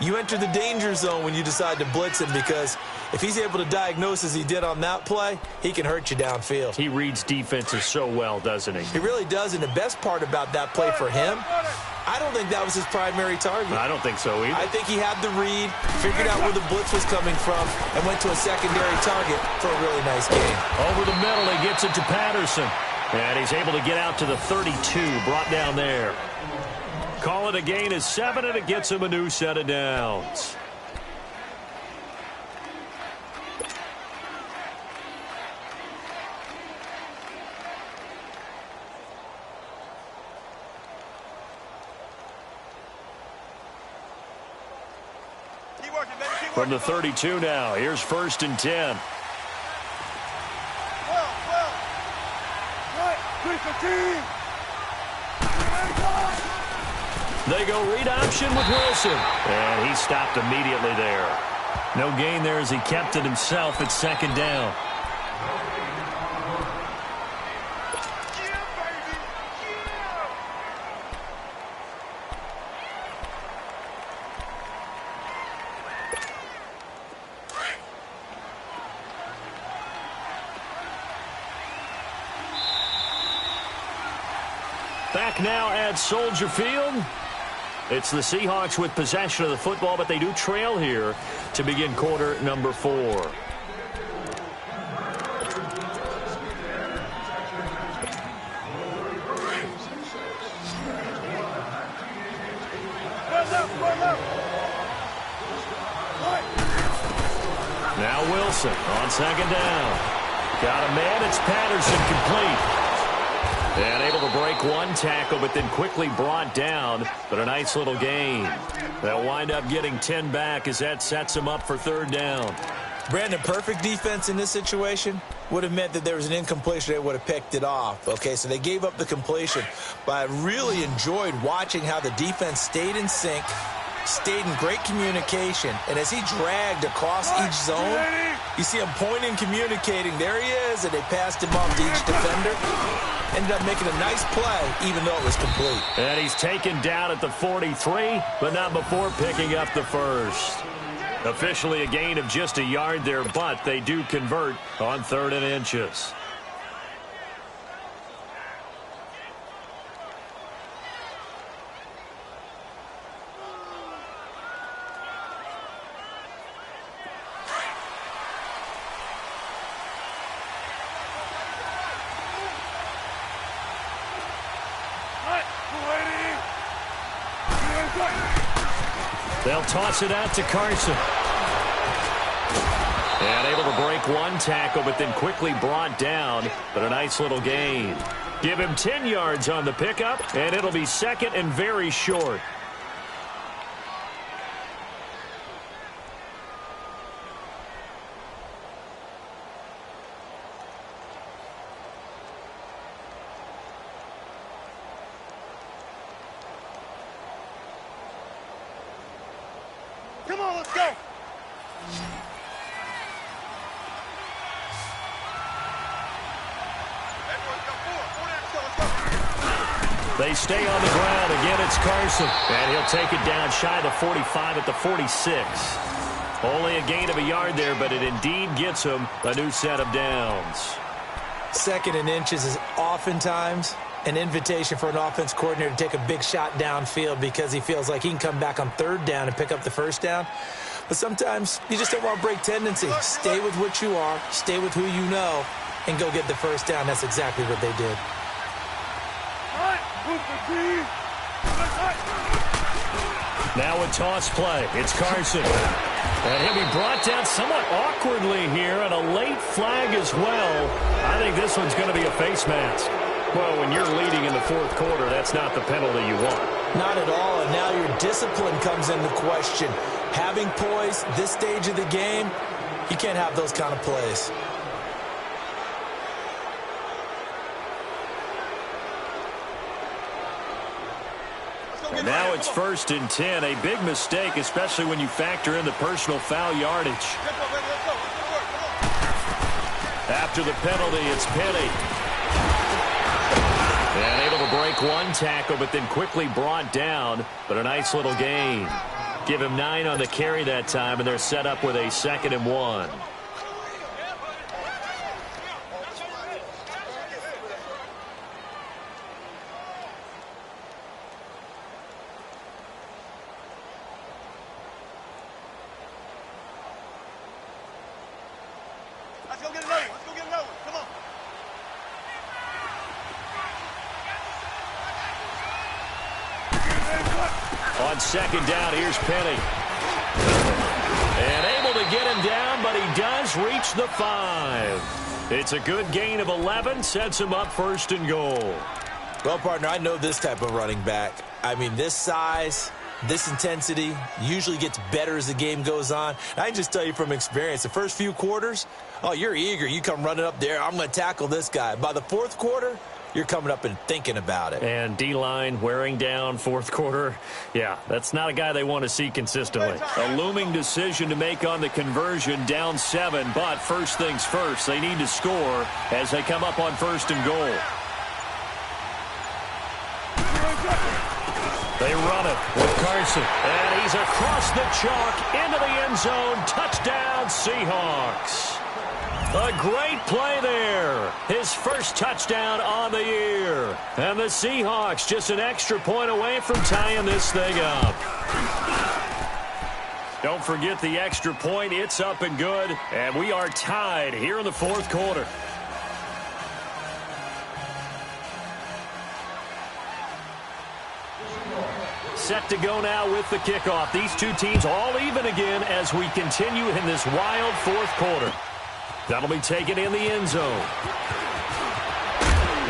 you enter the danger zone when you decide to blitz him, because if he's able to diagnose as he did on that play, he can hurt you downfield. He reads defenses so well, doesn't he? He really does, and the best part about that play for him, I don't think that was his primary target. I don't think so either. I think he had the read, figured out where the blitz was coming from, and went to a secondary target for a really nice game. Over the middle, he gets it to Patterson. And he's able to get out to the 32, brought down there. Call it a gain of 7, and it gets him a new set of downs. From the 32 now, here's 1st and 10. They go read option with Wilson. And he stopped immediately there. No gain there as he kept it himself at 2nd down. Back now at Soldier Field. It's the Seahawks with possession of the football, but they do trail here to begin quarter number 4. Now Wilson on 2nd down. Got a man. It's Patterson, complete. And able to break one tackle, but then quickly brought down. But a nice little gain. They'll wind up getting 10 back as that sets them up for 3rd down. Brandon, perfect defense in this situation would have meant that there was an incompletion. They would have picked it off. Okay, so they gave up the completion. But I really enjoyed watching how the defense stayed in sync, stayed in great communication. And as he dragged across each zone, you see him pointing, communicating. There he is, and they passed him off to each defender. Ended up making a nice play, even though it was complete. And he's taken down at the 43, but not before picking up the 1st. Officially a gain of just a yard there, but they do convert on 3rd and inches. They'll toss it out to Carson. And able to break one tackle, but then quickly brought down. But a nice little gain. Give him 10 yards on the pickup, and it'll be 2nd and very short. Come on, let's go. Everyone's got 4. They stay on the ground. Again, it's Carson. And he'll take it down shy of the 45 at the 46. Only a gain of a yard there, but it indeed gets him a new set of downs. 2nd and inches is oftentimes an invitation for an offense coordinator to take a big shot downfield because he feels like he can come back on 3rd down and pick up the 1st down. But sometimes you just don't want to break tendency. Stay with what you are, stay with who you know, and go get the 1st down. That's exactly what they did. Now a toss play. It's Carson. And he'll be brought down somewhat awkwardly here, and a late flag as well. I think this one's going to be a face mask. Well, when you're leading in the 4th quarter, that's not the penalty you want. Not at all, and now your discipline comes into question. Having poise this stage of the game, you can't have those kind of plays. And now it's 1st and 10. A big mistake, especially when you factor in the personal foul yardage. After the penalty, it's Penny. And able to break one tackle, but then quickly brought down. But a nice little gain. Give him 9 on the carry that time, and they're set up with a 2nd and 1. Let's go get another one. Let's go get another one. Come on. On 2nd down, here's Penny. And able to get him down, but he does reach the 5. It's a good gain of 11, sets him up 1st and goal. Well, partner, I know this type of running back. I mean, this size, this intensity usually gets better as the game goes on. I can just tell you from experience, the first few quarters, oh, you're eager. You come running up there, I'm going to tackle this guy. By the 4th quarter, you're coming up and thinking about it. And D-line wearing down 4th quarter. Yeah, that's not a guy they want to see consistently. A looming decision to make on the conversion, down 7. But first things first, they need to score as they come up on 1st and goal. They run it with Carson. And he's across the chalk into the end zone. Touchdown, Seahawks. A great play there. His first touchdown on the year. And the Seahawks just an extra point away from tying this thing up. Don't forget the extra point. It's up and good. And we are tied here in the 4th quarter. Set to go now with the kickoff. These two teams all even again as we continue in this wild 4th quarter. That'll be taken in the end zone.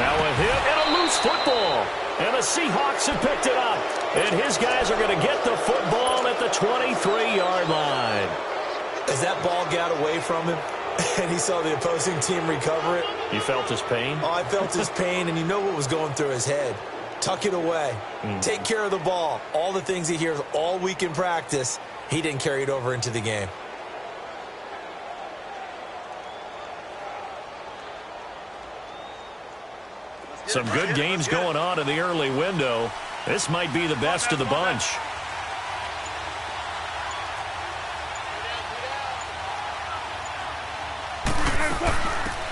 Now a hit and a loose football. And the Seahawks have picked it up. And his guys are going to get the football at the 23-yard line. As that ball got away from him and he saw the opposing team recover it. You felt his pain? Oh, I felt his pain, and you know what was going through his head. Tuck it away. Take care of the ball. All the things he hears all week in practice, he didn't carry it over into the game. Some good games going on in the early window. This might be the best of the bunch.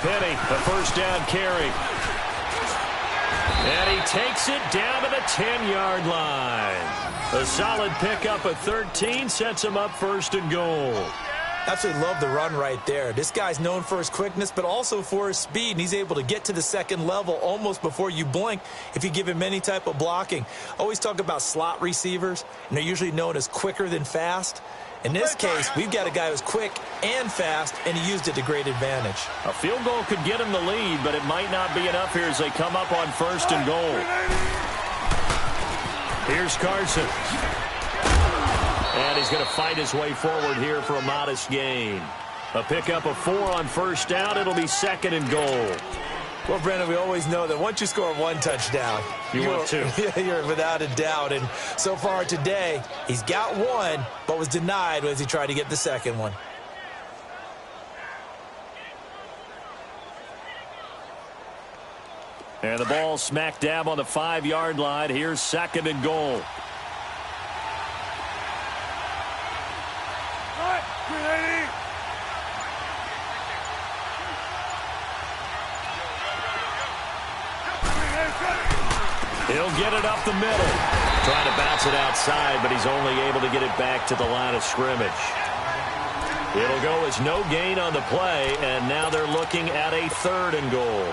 Penny, the first down carry. And he takes it down to the 10-yard line. A solid pickup at 13 sets him up 1st and goal. Absolutely love the run right there. This guy's known for his quickness, but also for his speed, and he's able to get to the 2nd level almost before you blink if you give him any type of blocking. Always talk about slot receivers, and they're usually known as quicker than fast. In this case, we've got a guy who's quick and fast, and he used it to great advantage. A field goal could get him the lead, but it might not be enough here as they come up on 1st and goal. Here's Carson. And he's going to fight his way forward here for a modest gain. A pickup of 4 on 1st down. It'll be 2nd and goal. Well, Brandon, we always know that once you score 1 touchdown, you want 2. You're without a doubt. And so far today, he's got 1, but was denied as he tried to get the 2nd one. And the ball smack dab on the 5-yard line. Here's 2nd and goal. He'll get it up the middle. Trying to bounce it outside, but he's only able to get it back to the line of scrimmage. It'll go as no gain on the play, and now they're looking at a 3rd and goal.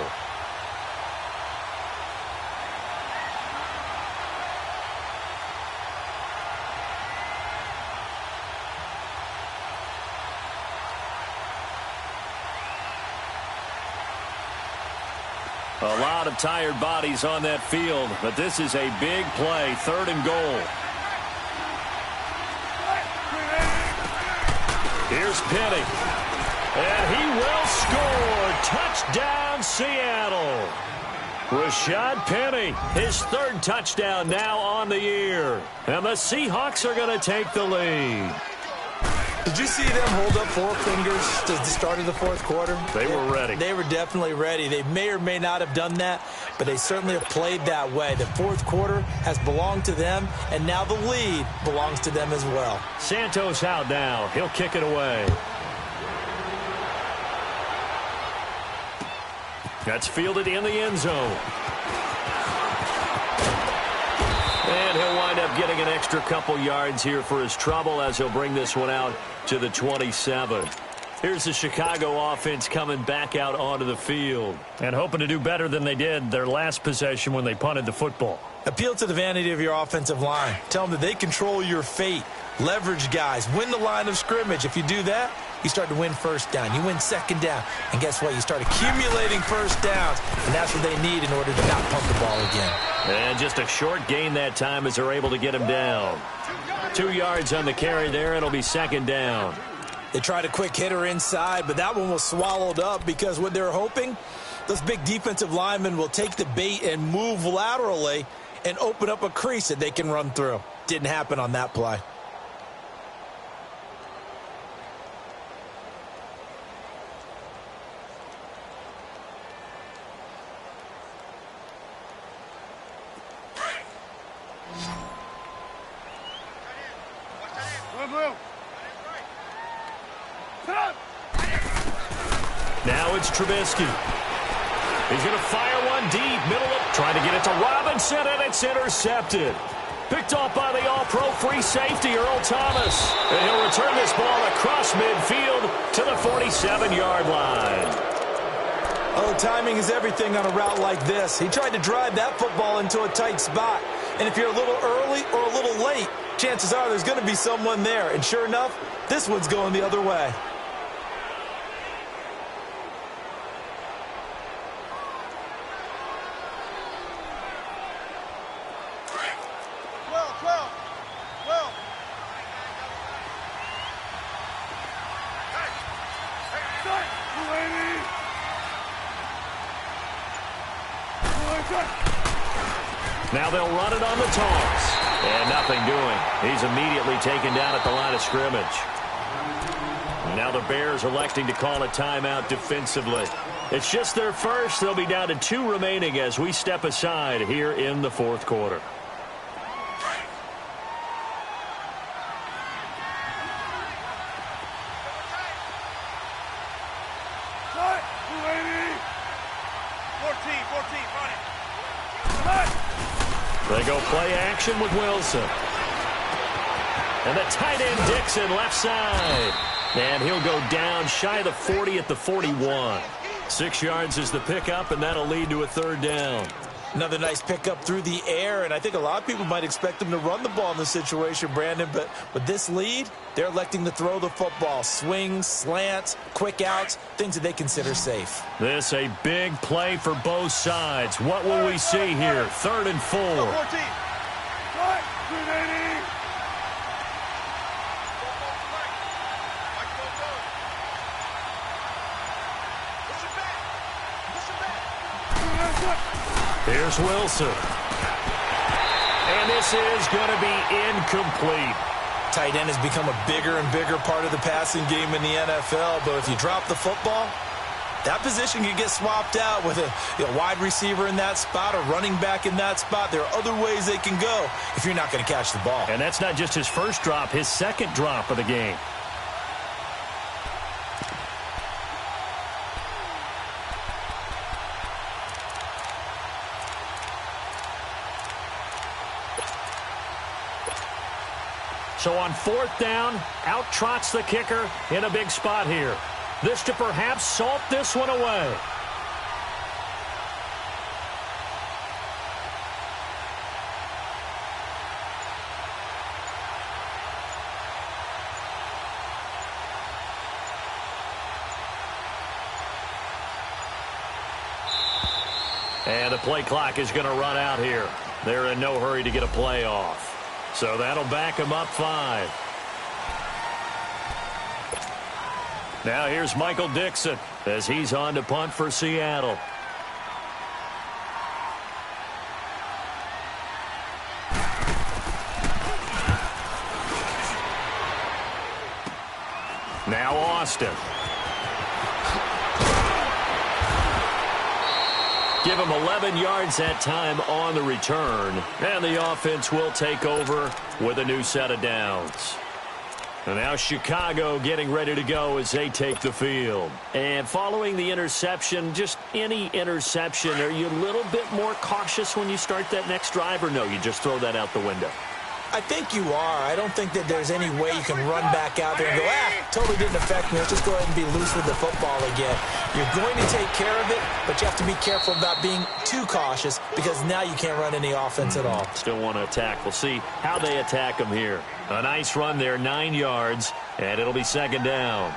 A lot of tired bodies on that field, but this is a big play, 3rd and goal. Here's Penny, and he will score. Touchdown, Seattle. Rashad Penny, his 3rd touchdown now on the year. And the Seahawks are going to take the lead. Did you see them hold up 4 fingers at the start of the 4th quarter? They were ready. They were definitely ready. They may or may not have done that, but they certainly have played that way. The 4th quarter has belonged to them, and now the lead belongs to them as well. Santos out now. He'll kick it away. That's fielded in the end zone. And he'll wind up getting an extra couple yards here for his trouble as he'll bring this one out to the 27. Here's the Chicago offense coming back out onto the field and hoping to do better than they did their last possession when they punted the football. Appeal to the vanity of your offensive line. Tell them that they control your fate. Leverage guys. Win the line of scrimmage. If you do that, you start to win 1st down. You win 2nd down. And guess what? You start accumulating 1st downs. And that's what they need in order to not pump the ball again. And just a short gain that time as they're able to get him down. 2 yards on the carry there. It'll be 2nd down. They tried a quick hitter inside, but that one was swallowed up because what they're hoping, those big defensive linemen will take the bait and move laterally and open up a crease that they can run through. Didn't happen on that play. Now it's Trubisky. He's going to fire one deep, middle of, trying to get it to Robinson, and it's intercepted. Picked off by the all-pro free safety, Earl Thomas. And he'll return this ball across midfield to the 47-yard line. Oh, timing is everything on a route like this. He tried to drive that football into a tight spot. And if you're a little early or a little late, chances are there's going to be someone there. And sure enough, this one's going the other way. Now they'll run it on the toss. And nothing doing. He's immediately taken down at the line of scrimmage. Now the Bears electing to call a timeout defensively. It's just their first. They'll be down to 2 remaining as we step aside here in the 4th quarter. They go play action with Wilson. And the tight end Dixon left side. And he'll go down shy of the 40 at the 41. 6 yards is the pickup, and that'll lead to a 3rd down. Another nice pickup through the air, and I think a lot of people might expect them to run the ball in this situation, Brandon, but with this lead, they're electing to throw the football. Swings, slants, quick outs, things that they consider safe. This a big play for both sides. What will we see here? 3rd and 4. Here's Wilson. And this is going to be incomplete. Tight end has become a bigger and bigger part of the passing game in the NFL, but if you drop the football, That position can get swapped out with a wide receiver in that spot, a running back in that spot. There are other ways they can go if you're not going to catch the ball. And that's not just his first drop, his second drop of the game. So on fourth down, out trots the kicker in a big spot here. This to perhaps salt this one away. And the play clock is going to run out here. They're in no hurry to get a play off. So that'll back him up 5. Now here's Michael Dixon as he's on to punt for Seattle. Now Austin. Give him 11 yards that time on the return. And the offense will take over with a new set of downs. And now Chicago getting ready to go as they take the field. And following the interception, just any interception, are you a little bit more cautious when you start that next drive, or no, you just throw that out the window? I think you are. I don't think that there's any way you can run back out there and go, totally didn't affect me. Let's just go ahead and be loose with the football again. You're going to take care of it, but you have to be careful about being too cautious because now you can't run any offense at all. Still want to attack. We'll see how they attack them here. A nice run there, 9 yards, and it'll be second down.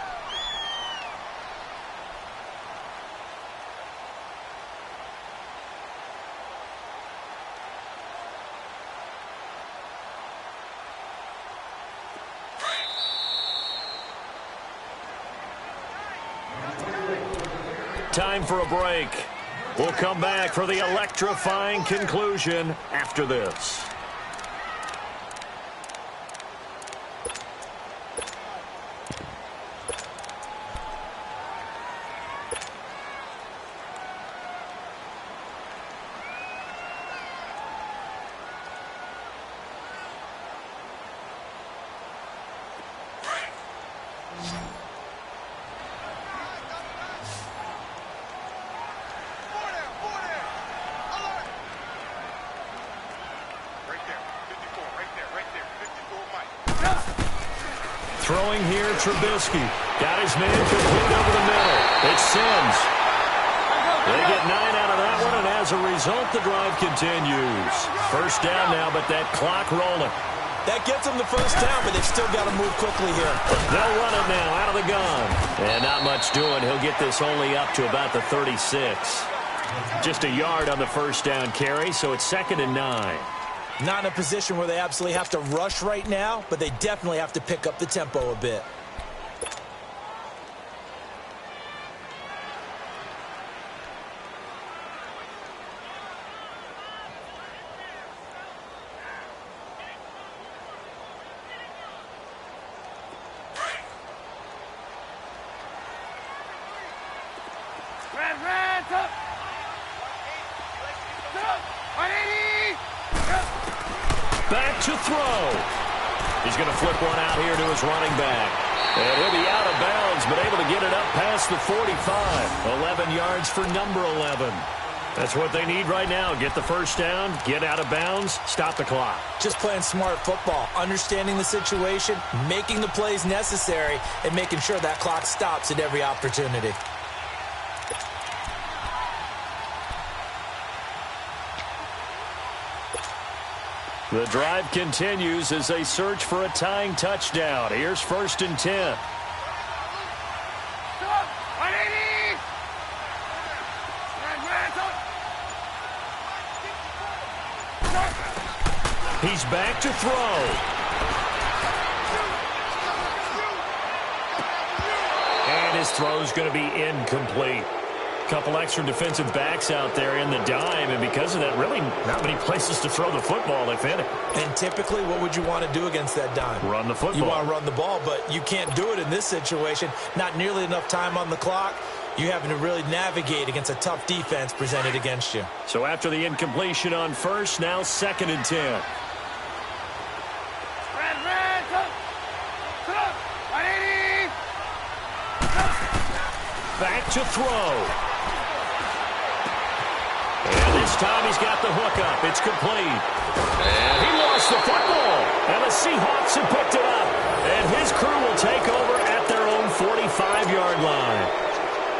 Time for a break. We'll come back for the electrifying conclusion after this. Throwing here, Trubisky. Got his man complete over the middle. It's Sims. They get 9 out of that one, and as a result, the drive continues. First down now, but that clock rolling. That gets them the first down, but they've still got to move quickly here. They'll run it now out of the gun. And not much doing. He'll get this only up to about the 36. Just a yard on the first down carry, so it's 2nd and 9. Not in a position where they absolutely have to rush right now, but they definitely have to pick up the tempo a bit. Back to throw. He's going to flip one out here to his running back. And he'll be out of bounds, but able to get it up past the 45. 11 yards for number 11. That's what they need right now. Get the first down, get out of bounds, stop the clock. Just playing smart football, understanding the situation, making the plays necessary, and making sure that clock stops at every opportunity. The drive continues as they search for a tying touchdown. Here's 1st and 10. He's back to throw. And his throw's going to be incomplete. Couple extra defensive backs out there in the dime, and because of that, really not many places to throw the football, if any. And typically, what would you want to do against that dime? Run the football. You want to run the ball, but you can't do it in this situation. Not nearly enough time on the clock. you having to really navigate against a tough defense presented against you. So after the incompletion on first, now 2nd and 10. Back to throw. And this time he's got the hook up. It's complete. And he lost the football. And the Seahawks have picked it up. And his crew will take over at their own 45-yard line.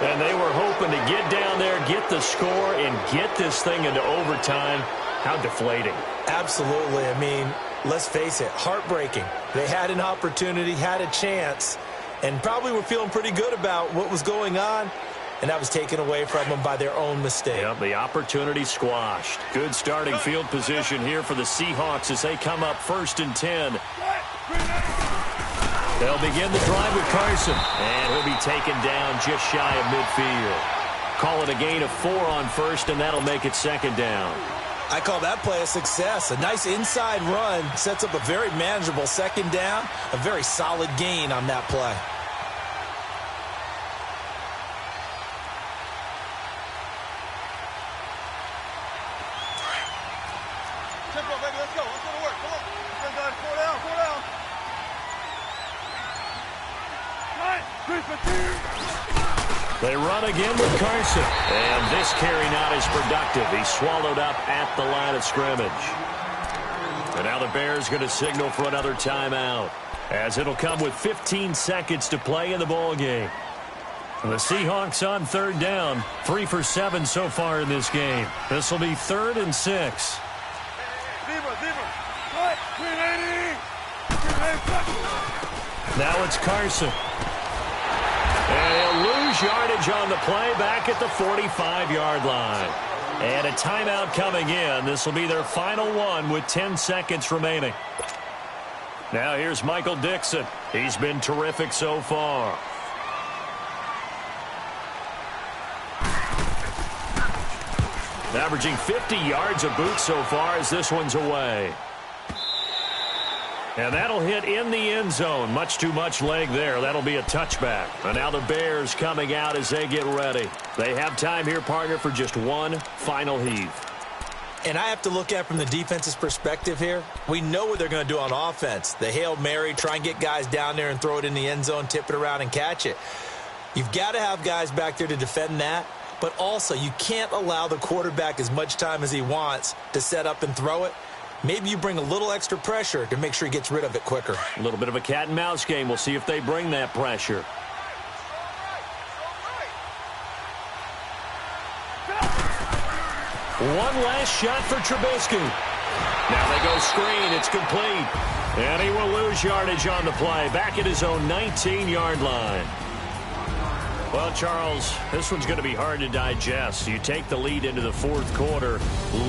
And they were hoping to get down there, get the score, and get this thing into overtime. How deflating. Absolutely. I mean, let's face it, heartbreaking. They had an opportunity, had a chance, and probably were feeling pretty good about what was going on, and that was taken away from them by their own mistake. Yep, the opportunity squashed. Good starting field position here for the Seahawks as they come up 1st and 10. They'll begin the drive with Carson, and he'll be taken down just shy of midfield. Call it a gain of 4 on first, and that'll make it 2nd down. I call that play a success. A nice inside run sets up a very manageable 2nd down, a very solid gain on that play. Tempo, baby, let's go. Let's go to work. Come on. Let's go, guys. Pull down, pull down. They run again with Carson. And this carry not as productive. He's swallowed up at the line of scrimmage. And now the Bears going to signal for another timeout, as it'll come with 15 seconds to play in the ball game. The Seahawks on 3rd down. 3 for 7 so far in this game. This will be 3rd and 6. Now it's Carson. And he'll lose yardage on the play back at the 45-yard line. And a timeout coming in. This will be their final one with 10 seconds remaining. Now here's Michael Dixon. He's been terrific so far. Averaging 50 yards a boot so far as this one's away. And that'll hit in the end zone. Much too much leg there. That'll be a touchback. And now the Bears coming out as they get ready. They have time here, partner, for just one final heave. And I have to look at it from the defense's perspective here. We know what they're going to do on offense. The Hail Mary, try and get guys down there and throw it in the end zone, tip it around and catch it. You've got to have guys back there to defend that. But also, you can't allow the quarterback as much time as he wants to set up and throw it. Maybe you bring a little extra pressure to make sure he gets rid of it quicker. A little bit of a cat and mouse game. We'll see if they bring that pressure. One last shot for Trubisky. Now they go screen. It's complete. And he will lose yardage on the play. Back at his own 19-yard line. Well, Charles, this one's going to be hard to digest. You take the lead into the 4th quarter,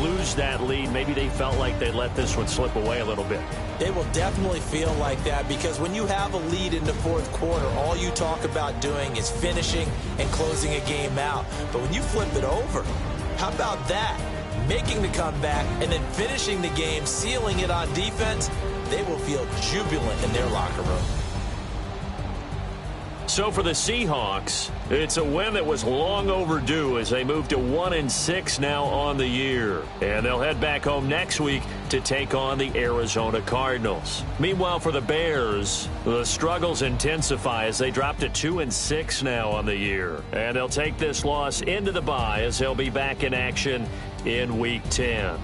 lose that lead. Maybe they felt like they let this one slip away a little bit. They will definitely feel like that because when you have a lead in the 4th quarter, all you talk about doing is finishing and closing a game out. But when you flip it over, how about that? Making the comeback and then finishing the game, sealing it on defense, they will feel jubilant in their locker room. So for the Seahawks, it's a win that was long overdue as they move to 1-6 now on the year. And they'll head back home next week to take on the Arizona Cardinals. Meanwhile, for the Bears, the struggles intensify as they drop to 2-6 now on the year. And they'll take this loss into the bye as they'll be back in action in Week 10.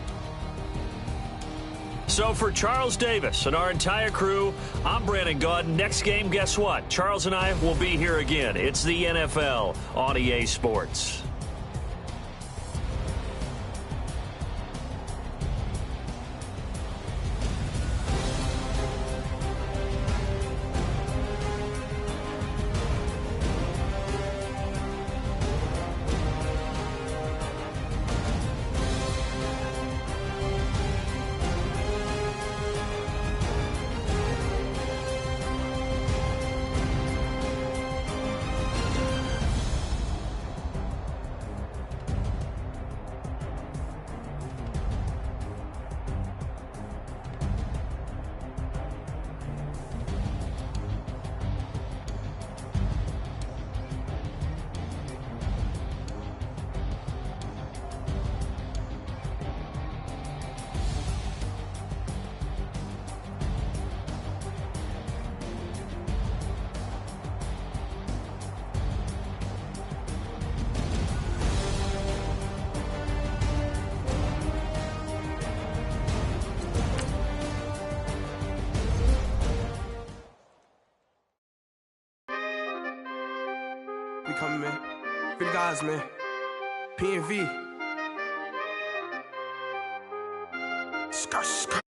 So for Charles Davis and our entire crew, I'm Brandon Gaudin. Next game, guess what? Charles and I will be here again. It's the NFL on EA Sports. coming, man. Free the guys, man. PNV. Skirt, skirt.